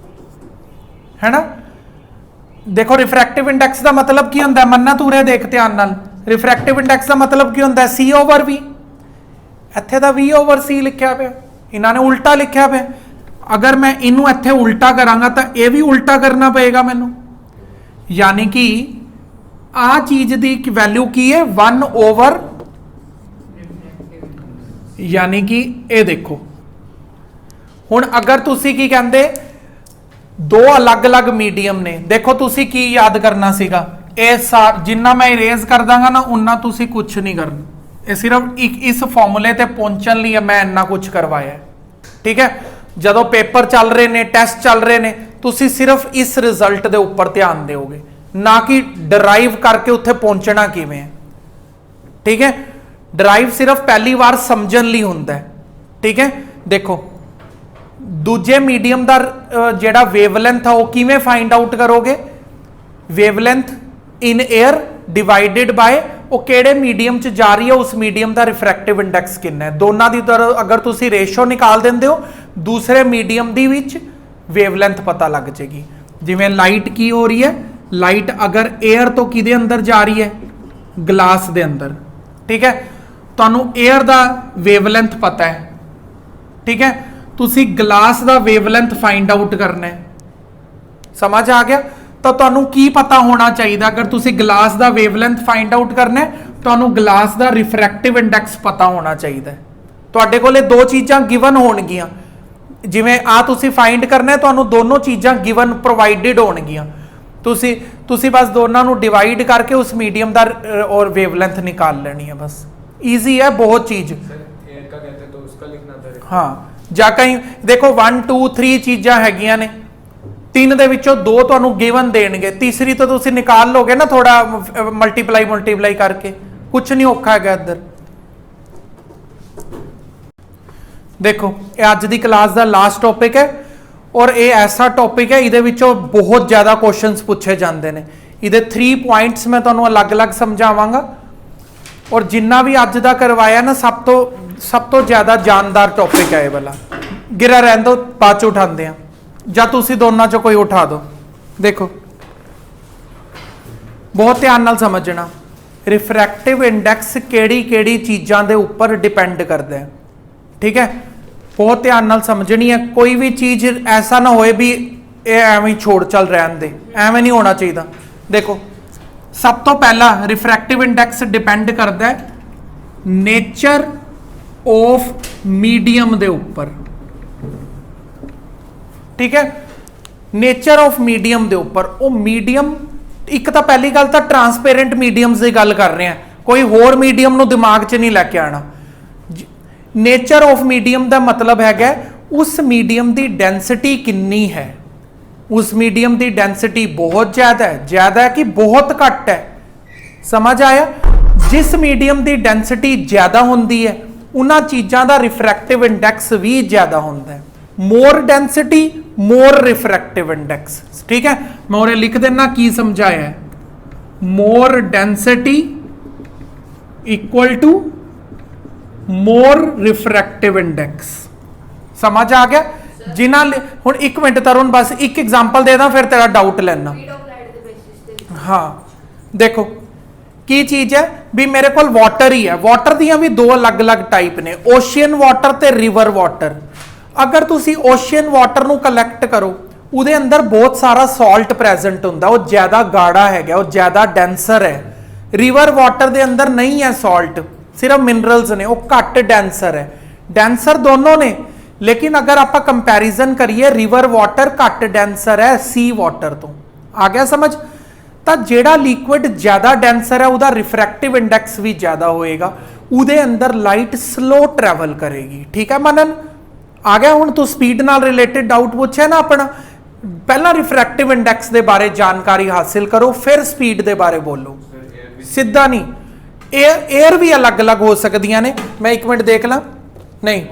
ਹੈ ਨਾ, ਦੇਖੋ ਰਿਫਰੈਕਟਿਵ ਇੰਡੈਕਸ ਦਾ ਮਤਲਬ ਕੀ ਹੁੰਦਾ, ਮੰਨਾ ਤੂਰੇ ਦੇਖ ਧਿਆਨ ਨਾਲ। ਰਿਫਰੈਕਟਿਵ ਇੰਡੈਕਸ ਦਾ ਮਤਲਬ ਕੀ ਹੁੰਦਾ C/V। ਇੱਥੇ ਤਾਂ V/C ਲਿਖਿਆ ਪਿਆ, ਇਹਨਾਂ ਨੇ ਉਲਟਾ ਲਿਖਿਆ ਪਿਆ। ਅਗਰ ਮੈਂ ਇਹਨੂੰ ਇੱਥੇ ਉਲਟਾ ਕਰਾਂਗਾ ਤਾਂ ਇਹ ਵੀ ਉਲਟਾ ਕਰਨਾ ਪਏਗਾ ਮੈਨੂੰ, ਯਾਨੀ ਕਿ ਆ ਚੀਜ਼ ਦੀ ਵੈਲਿਊ ਕੀ ਹੈ 1/, ਯਾਨੀ ਕਿ ਇਹ ਦੇਖੋ। ਹੁਣ ਅਗਰ ਤੁਸੀਂ ਕੀ ਕਹਿੰਦੇ, ਦੋ ਅਲੱਗ-ਅਲੱਗ ਮੀਡੀਅਮ ਨੇ, ਦੇਖੋ ਤੁਸੀਂ ਕੀ ਯਾਦ ਕਰਨਾ ਸੀਗਾ, ਇਹ ਜਿੰਨਾ ਮੈਂ ਇਰੇਜ਼ ਕਰ ਦਾਂਗਾ ਨਾ ਉਨਾ ਤੁਸੀਂ ਕੁਝ ਨਹੀਂ ਕਰਨਾ। ਇਹ ਸਿਰਫ ਇਸ ਫਾਰਮੂਲੇ ਤੇ ਪਹੁੰਚਣ ਲਈ ਮੈਂ ਇੰਨਾ ਕੁਝ ਕਰਵਾਇਆ। ਠੀਕ ਹੈ, ਜਦੋਂ ਪੇਪਰ ਚੱਲ ਰਹੇ ਨੇ, ਟੈਸਟ ਚੱਲ ਰਹੇ ਨੇ, ਤੁਸੀਂ ਸਿਰਫ ਇਸ ਰਿਜ਼ਲਟ ਦੇ ਉੱਪਰ ਧਿਆਨ ਦਿਓਗੇ, ਨਾ ਕਿ ਡਰਾਈਵ ਕਰਕੇ ਉੱਥੇ ਪਹੁੰਚਣਾ ਕਿਵੇਂ ਹੈ। ਠੀਕ ਹੈ, ਡਰਾਈਵ ਸਿਰਫ ਪਹਿਲੀ ਵਾਰ ਸਮਝਣ ਲਈ ਹੁੰਦਾ ਹੈ। ਠੀਕ ਹੈ, ਦੇਖੋ ਦੂਜੇ ਮੀਡੀਅਮ ਦਾ ਜਿਹੜਾ ਵੇਵਲੈਂਥ ਆ ਉਹ ਕਿਵੇਂ ਫਾਈਂਡ ਆਊਟ ਕਰੋਗੇ, ਵੇਵਲੈਂਥ ਇਨ 에ਅਰ ਡਿਵਾਈਡਡ ਬਾय ਉਹ ਕਿਹੜੇ ਮੀਡੀਅਮ 'ਚ ਜਾ ਰਹੀ ਹੈ, ਉਸ ਮੀਡੀਅਮ ਦਾ ਰਿਫਰੈਕਟਿਵ ਇੰਡੈਕਸ ਕਿੰਨਾ ਹੈ। ਦੋਨਾਂ ਦੀ ਅਗਰ ਤੁਸੀਂ ਰੇਸ਼ੋ ਨਿਕਾਲ ਦਿੰਦੇ ਹੋ, ਦੂਸਰੇ ਮੀਡੀਅਮ ਦੀ ਵਿੱਚ ਵੇਵਲੈਂਥ ਪਤਾ ਲੱਗ ਜਾਏਗੀ। ਜਿਵੇਂ ਲਾਈਟ ਕੀ ਹੋ ਰਹੀ ਹੈ, ਲਾਈਟ ਅਗਰ 에ਅਰ ਤੋਂ ਕਿਹਦੇ ਅੰਦਰ ਜਾ ਰਹੀ ਹੈ, ਗਲਾਸ ਦੇ ਅੰਦਰ। ਠੀਕ ਹੈ, ਤੁਹਾਨੂੰ 에ਅਰ ਦਾ ਵੇਵਲੈਂਥ ਪਤਾ ਹੈ। ਠੀਕ ਹੈ, ਤੁਸੀਂ ਗਲਾਸ ਦਾ ਵੇਵਲੈਂਥ ਫਾਈਂਡ ਆਊਟ ਕਰਨਾ ਹੈ। ਸਮਝ ਆ ਗਿਆ? ਤਾਂ ਤੁਹਾਨੂੰ ਕੀ ਪਤਾ ਹੋਣਾ ਚਾਹੀਦਾ, ਅਗਰ ਤੁਸੀਂ ਗਲਾਸ ਦਾ ਵੇਵਲੈਂਥ ਫਾਈਂਡ ਆਊਟ ਕਰਨਾ ਹੈ, ਤੁਹਾਨੂੰ ਗਲਾਸ ਦਾ ਰਿਫਰੈਕਟਿਵ ਇੰਡੈਕਸ ਪਤਾ ਹੋਣਾ ਚਾਹੀਦਾ। ਤੁਹਾਡੇ ਕੋਲੇ ਦੋ ਚੀਜ਼ਾਂ ਗਿਵਨ ਹੋਣਗੀਆਂ, ਜਿਵੇਂ ਆ ਤੁਸੀਂ ਫਾਈਂਡ ਕਰਨਾ ਹੈ, ਤੁਹਾਨੂੰ ਦੋਨੋਂ ਚੀਜ਼ਾਂ ਗਿਵਨ ਪ੍ਰੋਵਾਈਡਡ ਹੋਣਗੀਆਂ। ਤੁਸੀਂ ਬਸ ਦੋਨਾਂ ਨੂੰ ਡਿਵਾਈਡ ਕਰਕੇ ਉਸ मीडियम ਦਾ और वेवलेंथ निकाल लेनी है बस ईजी है बहुत चीज सर एयर का कहते हैं तो उसका लिखना था हाँ ਜਾਂ ਕਈ ਦੇਖੋ 1 2 3 ਚੀਜ਼ਾਂ ਹੈਗੀਆਂ ਨੇ ਤਿੰਨ ਦੇ ਵਿੱਚੋਂ ਦੋ ਤੁਹਾਨੂੰ ਗਿਵਨ ਦੇਣਗੇ ਤੀਸਰੀ ਤੋਂ ਤੁਸੀਂ ਨਿਕਾਲ ਲੋਗੇ ਨਾ ਥੋੜਾ ਮਲਟੀਪਲਾਈ ਕਰਕੇ ਕੁਝ ਨਹੀਂ ਔਖਾ ਹੈਗਾ ਇੱਧਰ ਦੇਖੋ ਇਹ ਅੱਜ ਦੀ ਕਲਾਸ ਦਾ ਲਾਸਟ ਟੌਪਿਕ ਹੈ ਔਰ ਇਹ ਐਸਾ ਟੌਪਿਕ ਹੈ ਇਹਦੇ ਵਿੱਚੋਂ ਬਹੁਤ ਜ਼ਿਆਦਾ ਕੁਐਸਚਨਸ ਪੁੱਛੇ ਜਾਂਦੇ ਨੇ ਇਹਦੇ 3 ਪੁਆਇੰਟਸ ਮੈਂ ਤੁਹਾਨੂੰ ਅਲੱਗ-ਅਲੱਗ ਸਮਝਾਵਾਂਗਾ ਔਰ ਜਿੰਨਾ ਵੀ ਅੱਜ ਦਾ ਕਰਵਾਇਆ ਨਾ ਸਭ ਤੋਂ ਜ਼ਿਆਦਾ ਜਾਨਦਾਰ ਟੌਪਿਕ ਹੈ ਇਹ ਵਾਲਾ ਗਿਰਾ ਰਹਿਣ ਦੋ ਬਾਅਦ ਚ ਉਠਾਉਂਦੇ ਆ ਜਾਂ ਤੁਸੀਂ ਦੋਨਾਂ ਚੋਂ ਕੋਈ ਉਠਾ ਦਿਓ ਦੇਖੋ ਬਹੁਤ ਧਿਆਨ ਨਾਲ ਸਮਝਣਾ ਰਿਫਰੈਕਟਿਵ ਇੰਡੈਕਸ ਕਿਹੜੀ ਚੀਜ਼ਾਂ ਦੇ ਉੱਪਰ ਡਿਪੈਂਡ ਕਰਦਾ ਹੈ ਠੀਕ ਹੈ ਬਹੁਤ ਧਿਆਨ ਨਾਲ ਸਮਝਣੀ ਹੈ ਕੋਈ ਵੀ ਚੀਜ਼ ਐਸਾ ਨਾ ਹੋਏ ਵੀ ਇਹ ਐਵੇਂ ਹੀ ਛੋੜ ਚੱਲ ਰਹਿਣ ਦੇ ਐਵੇਂ ਨਹੀਂ ਹੋਣਾ ਚਾਹੀਦਾ ਦੇਖੋ ਸਭ ਤੋਂ ਪਹਿਲਾਂ ਰਿਫਰੈਕਟਿਵ ਇੰਡੈਕਸ ਡਿਪੈਂਡ ਕਰਦਾ ਹੈ ਨੇਚਰ ਆਫ ਮੀਡੀਅਮ ਦੇ ਉੱਪਰ ਠੀਕ ਹੈ ਨੇਚਰ ਆਫ ਮੀਡੀਅਮ ਦੇ ਉੱਪਰ ਉਹ ਮੀਡੀਅਮ ਇੱਕ ਤਾਂ ਪਹਿਲੀ ਗੱਲ ਤਾਂ ਟਰਾਂਸਪੇਰੈਂਟ ਮੀਡੀਅਮਸ ਦੀ ਗੱਲ ਕਰ ਰਹੇ ਹਾਂ ਕੋਈ ਹੋਰ ਮੀਡੀਅਮ ਨੂੰ ਦਿਮਾਗ 'ਚ ਨਹੀਂ ਲੈ ਕੇ ਆਣਾ ਨੇਚਰ ਆਫ ਮੀਡੀਅਮ ਦਾ ਮਤਲਬ ਹੈਗਾ ਉਸ ਮੀਡੀਅਮ ਦੀ ਡੈਂਸਿਟੀ ਕਿੰਨੀ ਹੈ ਉਸ ਮੀਡੀਅਮ ਦੀ ਡੈਂਸਿਟੀ ਬਹੁਤ ਜ਼ਿਆਦਾ ਹੈ ਕਿ ਬਹੁਤ ਘੱਟ ਹੈ ਸਮਝ ਆਇਆ ਜਿਸ ਮੀਡੀਅਮ ਦੀ ਡੈਂਸਿਟੀ ਜ਼ਿਆਦਾ ਹੁੰਦੀ ਹੈ ਉਹਨਾਂ ਚੀਜ਼ਾਂ ਦਾ ਰਿਫਰੈਕਟਿਵ ਇੰਡੈਕਸ ਵੀ ਜ਼ਿਆਦਾ ਹੁੰਦਾ ਹੈ more density more refractive index ठीक है मैं और लिख देना की समझाया है more density equal to more refractive index समझ आ गया जिन्ना हुण एक मिनट तरुण बस एक एग्जांपल दे दा फिर तेरा डाउट लेना हाँ देखो की चीज है भी मेरे को वाटर ही है वाटर दियां भी दो अलग अलग टाइप ने ओशियन वाटर ते रिवर वाटर अगर तुसी ओशियन वाटर ਨੂੰ ਕਲੈਕਟ ਕਰੋ ਉਹਦੇ ਅੰਦਰ ਬਹੁਤ ਸਾਰਾ ਸਾਲਟ ਪ੍ਰੈਜ਼ੈਂਟ ਹੁੰਦਾ ਉਹ ਜ਼ਿਆਦਾ ਗਾੜਾ ਹੈਗਾ ਉਹ ਜ਼ਿਆਦਾ ਡੈਂਸਰ ਹੈ ਰਿਵਰ ਵਾਟਰ ਦੇ ਅੰਦਰ ਨਹੀਂ ਹੈ ਸਾਲਟ ਸਿਰਫ ਮਿਨਰਲਸ ਨੇ ਉਹ ਘੱਟ ਡੈਂਸਰ ਹੈ ਡੈਂਸਰ ਦੋਨੋਂ ਨੇ ਲੇਕਿਨ ਅਗਰ ਆਪਾਂ ਕੰਪੈਰੀਜ਼ਨ ਕਰੀਏ ਰਿਵਰ ਵਾਟਰ ਘੱਟ ਡੈਂਸਰ ਹੈ ਸੀ ਵਾਟਰ ਤੋਂ ਆ ਗਿਆ ਸਮਝ ਤਾਂ ਜਿਹੜਾ ਲਿਕੁਇਡ ਜ਼ਿਆਦਾ ਡੈਂਸਰ ਹੈ ਉਹਦਾ ਰਿਫਰੈਕਟਿਵ ਇੰਡੈਕਸ ਵੀ ਜ਼ਿਆਦਾ ਹੋਏਗਾ ਉਹਦੇ ਅੰਦਰ ਲਾਈਟ ਸਲੋ ਟਰੈਵਲ ਕਰੇਗੀ ਠੀਕ ਹੈ ਮਨਨ ਆ ਗਿਆ ਹੁਣ ਤੂੰ ਸਪੀਡ ਨਾਲ ਰਿਲੇਟਡ ਡਾਊਟ ਪੁੱਛਿਆ ਨਾ ਆਪਣਾ ਪਹਿਲਾਂ ਰਿਫਰੈਕਟਿਵ ਇੰਡੈਕਸ ਦੇ ਬਾਰੇ ਜਾਣਕਾਰੀ ਹਾਸਿਲ ਕਰੋ ਫਿਰ ਸਪੀਡ ਦੇ ਬਾਰੇ ਬੋਲੋ ਸਿੱਧਾ ਨਹੀਂ 에ਅਰ ਵੀ ਅਲੱਗ-ਅਲੱਗ ਹੋ ਸਕਦੀਆਂ ਨੇ ਮੈਂ ਇੱਕ ਮਿੰਟ ਦੇਖ ਲਾਂ ਨਹੀਂ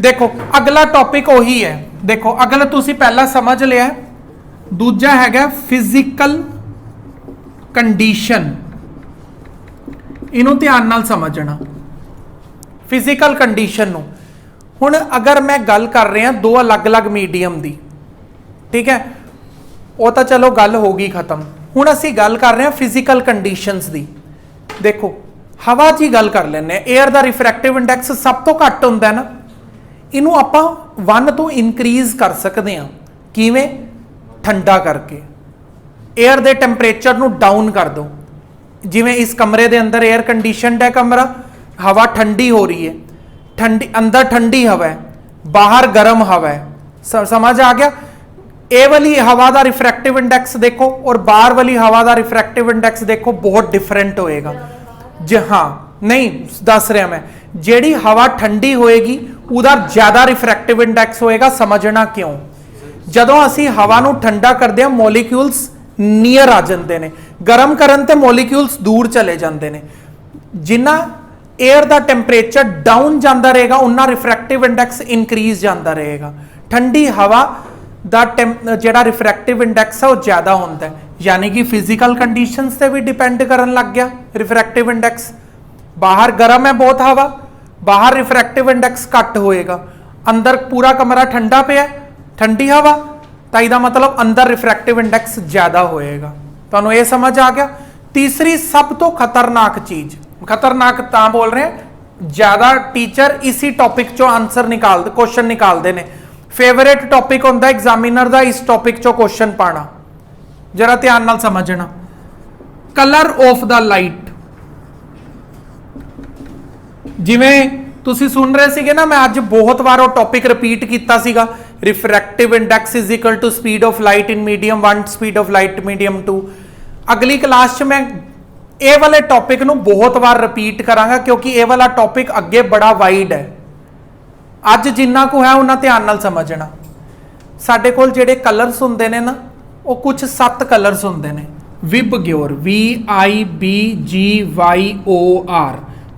ਦੇਖੋ ਅਗਲਾ ਟੌਪਿਕ ਉਹੀ ਹੈ ਦੇਖੋ ਅਗਲਾ ਤੁਸੀਂ ਪਹਿਲਾਂ ਸਮਝ ਲਿਆ ਦੂਜਾ ਹੈਗਾ ਫਿਜ਼ੀਕਲ ਕੰਡੀਸ਼ਨ ਇਹਨੂੰ ਧਿਆਨ ਨਾਲ ਸਮਝਣਾ ਫਿਜ਼ੀਕਲ ਕੰਡੀਸ਼ਨ ਨੂੰ ਹੁਣ ਅਗਰ ਮੈਂ ਗੱਲ ਕਰ ਰਿਹਾ ਦੋ ਅਲੱਗ-ਅਲੱਗ ਮੀਡੀਅਮ ਦੀ ਠੀਕ ਹੈ ਉਹ ਤਾਂ ਚਲੋ ਗੱਲ ਹੋ ਗਈ ਖਤਮ ਹੁਣ ਅਸੀਂ ਗੱਲ ਕਰ ਰਹੇ ਹਾਂ ਫਿਜ਼ੀਕਲ ਕੰਡੀਸ਼ਨਸ ਦੀ ਦੇਖੋ ਹਵਾ 'ਚ ਹੀ ਗੱਲ ਕਰ ਲੈਂਦੇ ਹਾਂ 에ਅਰ ਦਾ ਰਿਫਰੈਕਟਿਵ ਇੰਡੈਕਸ ਸਭ ਤੋਂ ਘੱਟ ਹੁੰਦਾ ਨਾ ਇਹਨੂੰ ਆਪਾਂ 1 ਤੋਂ ਇਨਕਰੀਜ਼ ਕਰ ਸਕਦੇ ਹਾਂ ਕਿਵੇਂ ਠੰਡਾ ਕਰਕੇ 에ਅਰ ਦੇ ਟੈਂਪਰੇਚਰ ਨੂੰ ਡਾਊਨ ਕਰ ਦਿਓ ਜਿਵੇਂ ਇਸ ਕਮਰੇ ਦੇ ਅੰਦਰ 에ਅਰ ਕੰਡੀਸ਼ਨਡ ਹੈ ਕਮਰਾ ਹਵਾ ਠੰਡੀ ਹੋ ਰਹੀ ਹੈ ठंडी अंदर ठंडी हवा है बाहर गर्म हवा है समझ आ गया ए वाली हवा का रिफ्रैक्टिव इंडेक्स देखो और बाहर वाली हवा का रिफ्रैक्टिव इंडेक्स देखो बहुत डिफरेंट होएगा जी हाँ नहीं दस रहा मैं जेड़ी हवा ठंडी होएगी उदा ज्यादा रिफ्रैक्टिव इंडेक्स होएगा समझना क्यों जदों असी हवा नूं ठंडा करदे हां मॉलिक्यूल्स नीयर आ जांदे ने गर्म करन ते मॉलिक्यूल्स दूर चले जांदे ने जिन्ना एयर का टैंपरेचर डाउन जाता रहेगा उन्ना रिफ्रैक्टिव इंडैक्स इनक्रीज जाता रहेगा ठंडी हवा का जिहड़ा रिफ्रैक्टिव इंडैक्स है वो ज़्यादा होता है यानी कि फिजिकल कंडीशंस से भी डिपेंड करन लग गया रिफ्रैक्टिव इंडैक्स बाहर गर्म है बहुत हवा बाहर रिफ्रैक्टिव इंडैक्स घट होएगा अंदर पूरा कमरा ठंडा पे ठंडी हवा तो इसका मतलब अंदर रिफ्रैक्टिव इंडैक्स ज़्यादा होएगा तुहानूं ये समझ आ गया तीसरी सब तो खतरनाक चीज़ खतरनाक ता बोल रहे हैं ज्यादा टीचर इसी टॉपिक चो आंसर निकाल क्वेश्चन निकालते हैं फेवरेट टॉपिक होंदा एग्जामिनर दा इस टॉपिक चो क्वेश्चन पाना जरा ध्यान नाल समझना कलर ऑफ द लाइट जिवें तुसी सुन रहे सीगे ना मैं अज बहुत बार वो टॉपिक रिपीट किया सीगा refractive index is equal to speed of light in medium 1 speed of light medium 2। अगली क्लास च मैं ਇਹ ਵਾਲੇ ਟੌਪਿਕ ਨੂੰ ਬਹੁਤ ਵਾਰ ਰਿਪੀਟ ਕਰਾਂਗਾ ਕਿਉਂਕਿ ਇਹ ਵਾਲਾ ਟੌਪਿਕ ਅੱਗੇ ਬੜਾ ਵਾਈਡ ਹੈ। ਅੱਜ ਜਿੰਨਾ ਕੁ ਹੈ ਉਹਨਾਂ ਧਿਆਨ ਨਾਲ ਸਮਝਣਾ। ਸਾਡੇ ਕੋਲ ਜਿਹੜੇ ਕਲਰਸ ਹੁੰਦੇ ਨੇ ਨਾ ਉਹ ਕੁਝ 7 ਕਲਰਸ ਹੁੰਦੇ ਨੇ। ਵਿਬਗਿਓਰ VIBGYOR,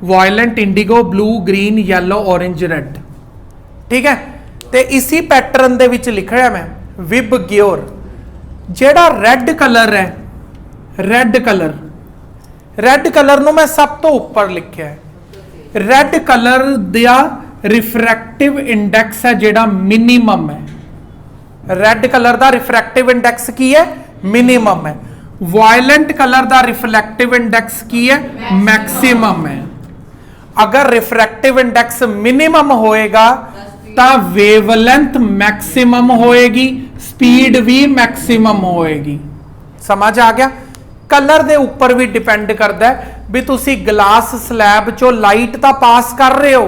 violent IndiGo, blue, green, yellow, orange, red. ਠੀਕ ਹੈ, ਤੇ ਇसी ਪੈਟਰਨ ਦੇ ਵਿੱਚ ਲਿਖਿਆ ਮੈਂ ਵਿਬਗਿਓਰ। ਜਿਹੜਾ ਰੈੱਡ ਕਲਰ ਹੈ, ਰੈੱਡ ਕਲਰ ਨੂੰ ਮੈਂ ਸਭ ਤੋਂ ਉੱਪਰ ਲਿਖਿਆ ਹੈ। ਰੈੱਡ ਕਲਰ ਦਾ ਰਿਫਰੈਕਟਿਵ ਇੰਡੈਕਸ ਹੈ ਜਿਹੜਾ ਮਿਨੀਮਮ ਹੈ। ਰੈੱਡ ਕਲਰ ਦਾ ਰਿਫਰੈਕਟਿਵ ਇੰਡੈਕਸ ਕੀ ਹੈ? ਮਿਨੀਮਮ ਹੈ। ਵਾਇਲੈਂਟ ਕਲਰ ਦਾ ਰਿਫਲੈਕਟਿਵ ਇੰਡੈਕਸ ਕੀ ਹੈ? ਮੈਕਸਿਮਮ ਹੈ। ਅਗਰ ਰਿਫਰੈਕਟਿਵ ਇੰਡੈਕਸ ਮਿਨੀਮਮ ਹੋਏਗਾ ਤਾਂ ਵੇਵਲੈਂਥ ਮੈਕਸਿਮਮ ਹੋਏਗੀ, ਸਪੀਡ ਵੀ ਮੈਕਸਿਮਮ ਹੋਏਗੀ। ਸਮਝ ਆ ਗਿਆ? ਕਲਰ ਦੇ ਉੱਪਰ ਵੀ ਡਿਪੈਂਡ ਕਰਦਾ ਹੈ ਵੀ ਤੁਸੀਂ ਗਲਾਸ ਸਲੈਬ ਚੋਂ ਲਾਈਟ ਤਾਂ ਪਾਸ ਕਰ ਰਹੇ ਹੋ,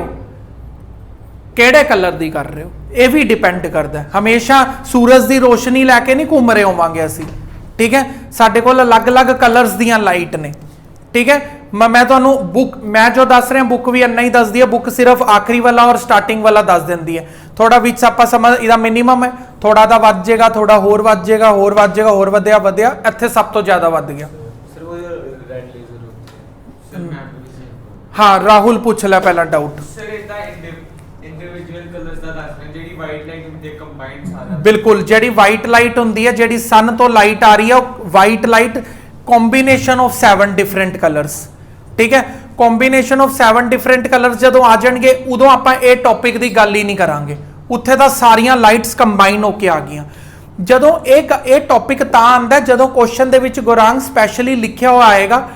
ਕਿਹੜੇ ਕਲਰ ਦੀ ਕਰ ਰਹੇ ਹੋ ਇਹ ਵੀ ਡਿਪੈਂਡ ਕਰਦਾ ਹੈ। ਹਮੇਸ਼ਾ ਸੂਰਜ ਦੀ ਰੋਸ਼ਨੀ ਲੈ ਕੇ ਨਹੀਂ ਘੁੰਮ ਰਹੇ ਹੋਵਾਂਗੇ ਅਸੀਂ। ਠੀਕ ਹੈ, ਸਾਡੇ ਕੋਲ ਅਲੱਗ-ਅਲੱਗ ਕਲਰਸ ਦੀਆਂ ਲਾਈਟ ਨੇ। ਠੀਕ ਹੈ, ਮੈਂ ਤੁਹਾਨੂੰ ਬੁੱਕ ਮੈਂ ਜੋ ਦੱਸ ਰਿਹਾ ਬੁੱਕ ਵੀ ਇੰਨਾ ਹੀ ਦੱਸਦੀ ਹੈ। ਬੁੱਕ ਸਿਰਫ ਆਖਰੀ ਵਾਲਾ ਔਰ ਸਟਾਰਟਿੰਗ ਵਾਲਾ ਦੱਸ ਦਿੰਦੀ ਹੈ। ਥੋੜਾ ਵਿੱਚ ਆਪਾਂ ਸਮਝ ਇਹਦਾ ਮਿਨੀਮਮ ਹੈ, ਥੋੜਾ ਦਾ ਵੱਧ ਜਾਏਗਾ, ਥੋੜਾ ਹੋਰ ਵੱਧ ਜਾਏਗਾ, ਹੋਰ ਵੱਧ ਜਾਏਗਾ, ਹੋਰ ਵਧਿਆ ਇੱਥੇ ਸਭ ਤੋਂ ਜ਼ਿਆਦਾ ਵੱਧ ਗਿਆ। सर वो रेड लेजर होते हैं सर, मैं आपको भी ਹਾਂ ਰਾਹੁਲ ਪੁੱਛ ਲੈ ਪਹਿਲਾਂ ਡਾਊਟ। सर ਇਹਦਾ ਇੰਡੀਵਿਜੂਅਲ ਕਲਰਸ ਦਾ ਦੱਸ ਰਹੇ, ਜਿਹੜੀ ਵਾਈਟ ਲਾਈਟ ਹੁੰਦੀ ਹੈ ਕੰਬਾਈਨਡ ਸਾਰਾ। ਬਿਲਕੁਲ, ਜਿਹੜੀ ਵਾਈਟ ਲਾਈਟ ਹੁੰਦੀ ਹੈ, ਜਿਹੜੀ ਸਨ ਤੋਂ ਲਾਈਟ ਆ ਰਹੀ ਹੈ, ਉਹ white light combination of 7 different colours. ਠੀਕ ਹੈ, ਕੰਬੀਨੇਸ਼ਨ ਆਫ 7 ਡਿਫਰੈਂਟ ਕਲਰਸ ਜਦੋਂ ਆ ਜਾਣਗੇ ਉਦੋਂ ਆਪਾਂ ਇਹ ਟੌਪਿਕ ਦੀ ਗੱਲ ਹੀ ਨਹੀਂ ਕਰਾਂਗੇ। ਉੱਥੇ ਤਾਂ ਸਾਰੀਆਂ ਲਾਈਟਸ ਕੰਬਾਈਨ ਹੋ ਕੇ ਆ ਗਈਆਂ। ਜਦੋਂ ਇਹ ਟੌਪਿਕ ਤਾਂ ਆਉਂਦਾ ਜਦੋਂ ਕੁਐਸਚਨ ਦੇ ਵਿੱਚ ਗੁਰਾਂਗ ਸਪੈਸ਼ਲੀ ਲਿਖਿਆ ਹੋਇਆ ਆਏਗਾ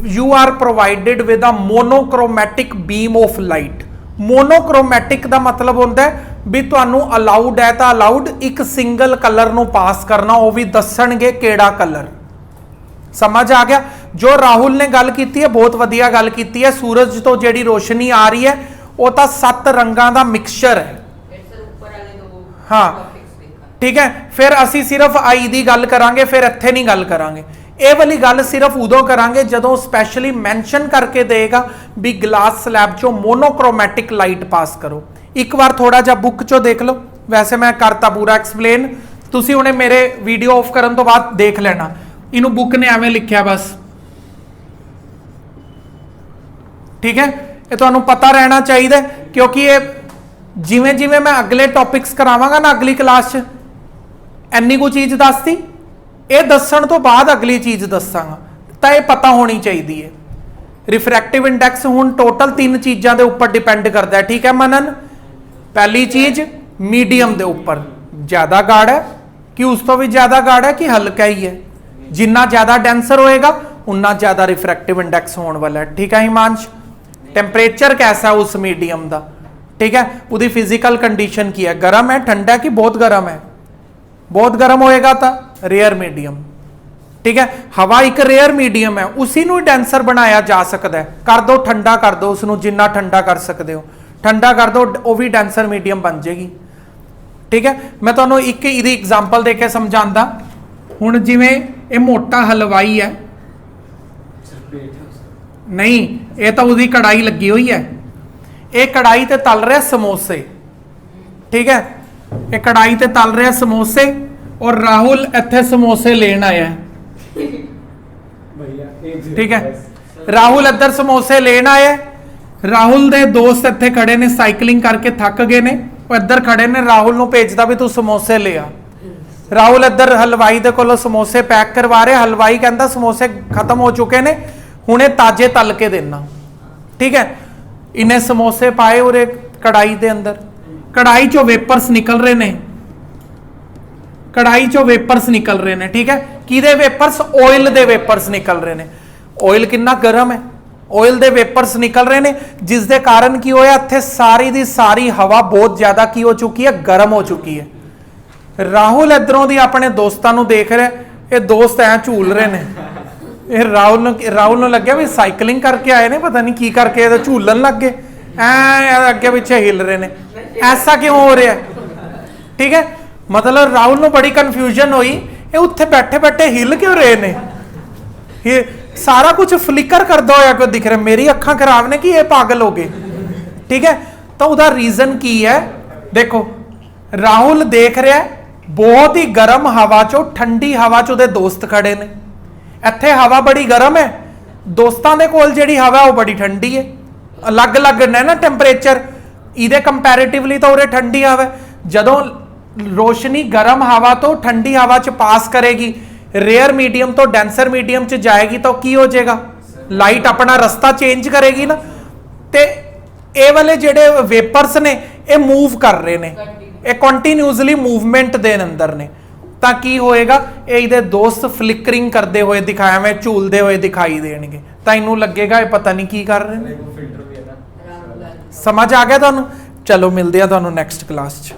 you are provided with a monochromatic beam of light. Monochromatic ਦਾ ਮਤਲਬ ਹੁੰਦਾ ਹੈ ਵੀ ਤੁਹਾਨੂੰ ਅਲਾਉਡ ਹੈ ਤਾਂ ਅਲਾਉਡ ਇੱਕ ਸਿੰਗਲ ਕਲਰ ਨੂੰ ਪਾਸ ਕਰਨਾ, ਉਹ ਵੀ ਦੱਸਣਗੇ ਕਿਹੜਾ ਕਲਰ। ਸਮਝ ਆ ਗਿਆ? ਜੋ ਰਾਹੁਲ ਨੇ ਗੱਲ ਕੀਤੀ ਹੈ ਬਹੁਤ ਵਧੀਆ ਗੱਲ ਕੀਤੀ ਹੈ। ਸੂਰਜ ਤੋਂ ਜਿਹੜੀ ਰੋਸ਼ਨੀ ਆ ਰਹੀ ਹੈ ਉਹ ਤਾਂ 7 ਰੰਗਾਂ ਦਾ ਮਿਕਸਚਰ ਹੈ। ਹਾਂ ਠੀਕ ਹੈ, ਫਿਰ ਅਸੀਂ ਸਿਰਫ ਆਈ ਦੀ ਗੱਲ ਕਰਾਂਗੇ, ਫਿਰ ਇੱਥੇ ਨਹੀਂ ਗੱਲ ਕਰਾਂਗੇ। ਇਹ ਵਾਲੀ ਗੱਲ ਸਿਰਫ ਉਦੋਂ ਕਰਾਂਗੇ ਜਦੋਂ ਸਪੈਸ਼ਲੀ ਮੈਂਸ਼ਨ ਕਰਕੇ ਦੇਗਾ ਵੀ ਗਲਾਸ ਸਲੈਬ ਚੋਂ ਮੋਨੋਕ੍ਰੋਮੈਟਿਕ ਲਾਈਟ ਪਾਸ ਕਰੋ। ਇੱਕ ਵਾਰ ਥੋੜਾ ਜਿਹਾ ਬੁੱਕ ਚੋਂ ਦੇਖ ਲਓ, ਵੈਸੇ ਮੈਂ ਕਰਤਾ ਪੂਰਾ ਐਕਸਪਲੇਨ, ਤੁਸੀਂ ਹੁਣੇ ਮੇਰੇ ਵੀਡੀਓ ਆਫ ਕਰਨ ਤੋਂ ਬਾਅਦ ਦੇਖ ਲੈਣਾ। ਇਹਨੂੰ ਬੁੱਕ ਨੇ ਐਵੇਂ ਲਿਖਿਆ ਬਸ। ਠੀਕ ਹੈ, ਇਹ ਤੁਹਾਨੂੰ ਪਤਾ ਰਹਿਣਾ ਚਾਹੀਦਾ ਕਿਉਂਕਿ ਇਹ ਜਿਵੇਂ ਜਿਵੇਂ ਮੈਂ ਅਗਲੇ ਟੌਪਿਕਸ ਕਰਾਵਾਂਗਾ ਨਾ ਅਗਲੀ ਕਲਾਸ 'ਚ ਇੰਨੀ ਕੁ ਚੀਜ਼ ਦੱਸਤੀ, ਇਹ ਦੱਸਣ ਤੋਂ ਬਾਅਦ ਅਗਲੀ ਚੀਜ਼ ਦੱਸਾਂਗਾ ਤਾਂ ਇਹ ਪਤਾ ਹੋਣੀ ਚਾਹੀਦੀ ਹੈ। ਰਿਫਰੈਕਟਿਵ ਇੰਡੈਕਸ ਹੁਣ ਟੋਟਲ 3 ਚੀਜ਼ਾਂ ਦੇ ਉੱਪਰ ਡਿਪੈਂਡ ਕਰਦਾ ਹੈ। ਠੀਕ ਹੈ ਮਨਨ? ਪਹਿਲੀ ਚੀਜ਼ ਮੀਡੀਅਮ ਦੇ ਉੱਪਰ, ਜ਼ਿਆਦਾ ਗਾੜਾ ਹੈ ਕਿ ਉਸ ਤੋਂ ਵੀ ਜ਼ਿਆਦਾ ਗਾੜਾ ਹੈ ਕਿ ਹਲਕਾ ਹੀ ਹੈ। ਜਿੰਨਾ ਜ਼ਿਆਦਾ ਡੈਂਸਰ ਹੋਏਗਾ उतना ज़्यादा रिफ्रैक्टिव इंडेक्स होने वाला है। ठीक है हिमांश, टेम्परेचर कैसा है उस मीडियम का, ठीक है, उसकी फिजिकल कंडीशन की है, गर्म है ठंडा है कि बहुत गर्म है, बहुत गर्म होएगा तो रेयर मीडियम, ठीक है। हवा एक रेयर मीडियम है, उसी ਨੂੰ ਡੈਂਸਰ ਬਣਾਇਆ ਜਾ ਸਕਦਾ ਹੈ, ਕਰ ਦੋ ਠੰਡਾ ਕਰ ਦੋ ਉਸ ਨੂੰ, ਜਿੰਨਾ ਠੰਡਾ ਕਰ ਸਕਦੇ ਹੋ ਠੰਡਾ ਕਰ ਦੋ, ਉਹ ਵੀ ਡੈਂਸਰ ਮੀਡੀਅਮ ਬਣ ਜਾਏਗੀ। ठीक है, मैं ਤੁਹਾਨੂੰ ਇੱਕ ਇਹਦੀ ਐਗਜ਼ਾਮਪਲ ਦੇ ਕੇ ਸਮਝਾਉਂਦਾ। ਹੁਣ ਜਿਵੇਂ ਇਹ ਮੋਟਾ ਹਲਵਾਈ ਹੈ, नहीं ये तो उसकी कढ़ाई लगी हुई है, ये कढ़ाई ते तल रहे समोसे, ठीक है, ये कढ़ाई ते तल रहे समोसे और राहुल इत्थे समोसे लेन आया है, ठीक है, राहुल इधर समोसे लेन आया, राहुल दे दोस्त इत्थे खड़े ने साइकिलिंग करके थक गए ने, इधर खड़े ने, राहुल नूं भेजदा भी तू समोसे ले आ, राहुल इधर हलवाई दे कोलों समोसे पैक करवा रहे, हलवाई कहंदा समोसे खत्म हो चुके ने, हुणे ताजे तल के देना, ठीक है। इन्हें समोसे पाए और एक कढ़ाई दे अंदर, कढ़ाई चो वेपर्स निकल रहे ने, कढ़ाई चो वेपर्स निकल रहे ने, ठीक है, किदे वेपर्स, ऑयल दे वेपर्स निकल रहे ने, ऑयल कितना गर्म है, ऑयल दे वेपर्स निकल रहे ने, जिस दे कारण की होया इत्थे सारी दी सारी हवा बहुत ज्यादा की हो चुकी है, गर्म हो चुकी है। राहुल इधरों दी अपने दोस्तां नूं देख रहे, ये दोस्त ऐ झूल रहे ने, ये राहुल ਨੂੰ ਲੱਗਿਆ ਵੀ ਸਾਈਕਲਿੰਗ ਕਰਕੇ ਆਏ ਨੇ, ਪਤਾ ਨਹੀਂ ਕੀ ਕਰਕੇ ਇਹ ਝੂਲਣ ਲੱਗ ਗਏ, ਐ ਅੱਗੇ ਪਿੱਛੇ ਹਿਲ ਰਹੇ ਨੇ, ਐਸਾ ਕਿਉਂ ਹੋ ਰਿਹਾ? ठीक है, मतलब राहुल ਨੂੰ बड़ी कन्फ्यूजन हुई ये उत्थे बैठे बैठे हिल क्यों रहे ने, ये सारा कुछ फ्लिकर करता होया क्यों दिख रहा, मेरी अखां खराब ने कि ये पागल हो गए। ठीक है, तो ਉਹਦਾ रीजन की है, देखो राहुल देख रहा है बहुत ही गर्म हवा चो ठंडी हवा च ਉਹਦੇ दोस्त खड़े ने, ਇੱਥੇ हवा बड़ी गर्म है, दोस्तों के कोल ਜਿਹੜੀ हवा वो बड़ी ठंडी है, अलग अलग ने ना टैंपरेचर, ਇਹਦੇ कंपैरेटिवली तो उरे ठंडी हवा है। ਜਦੋਂ रोशनी गर्म हवा तो ठंडी हवा च पास करेगी, रेयर मीडियम तो डेंसर मीडियम च जाएगी, तो की हो जाएगा, लाइट अपना रास्ता चेंज करेगी ना, ते ਇਹ वाले ਜਿਹੜੇ वेपर्स ने ये मूव कर रहे ने, ये कंटिन्यूसली मूवमेंट दे अंदर ने, ਤਾਂ ਕੀ ਹੋਏਗਾ, ਇਹ ਇਹਦੇ ਦੋਸਤ ਫਲਿਕਰਿੰਗ ਕਰਦੇ ਹੋਏ ਦਿਖਾਇਆ ਮੈਂ, ਝੂਲਦੇ ਹੋਏ ਦਿਖਾਈ ਦੇਣਗੇ, ਤਾਂ ਇਹਨੂੰ ਲੱਗੇਗਾ ਇਹ ਪਤਾ ਨਹੀਂ ਕੀ ਕਰ ਰਹੇ ਨੇ। ਫਿਲਟਰ ਵੀ ਹੈ ਨਾ। ਸਮਝ ਆ ਗਿਆ ਤੁਹਾਨੂੰ? ਚਲੋ ਮਿਲਦੇ ਆ ਤੁਹਾਨੂੰ ਨੈਕਸਟ ਕਲਾਸ 'ਚ।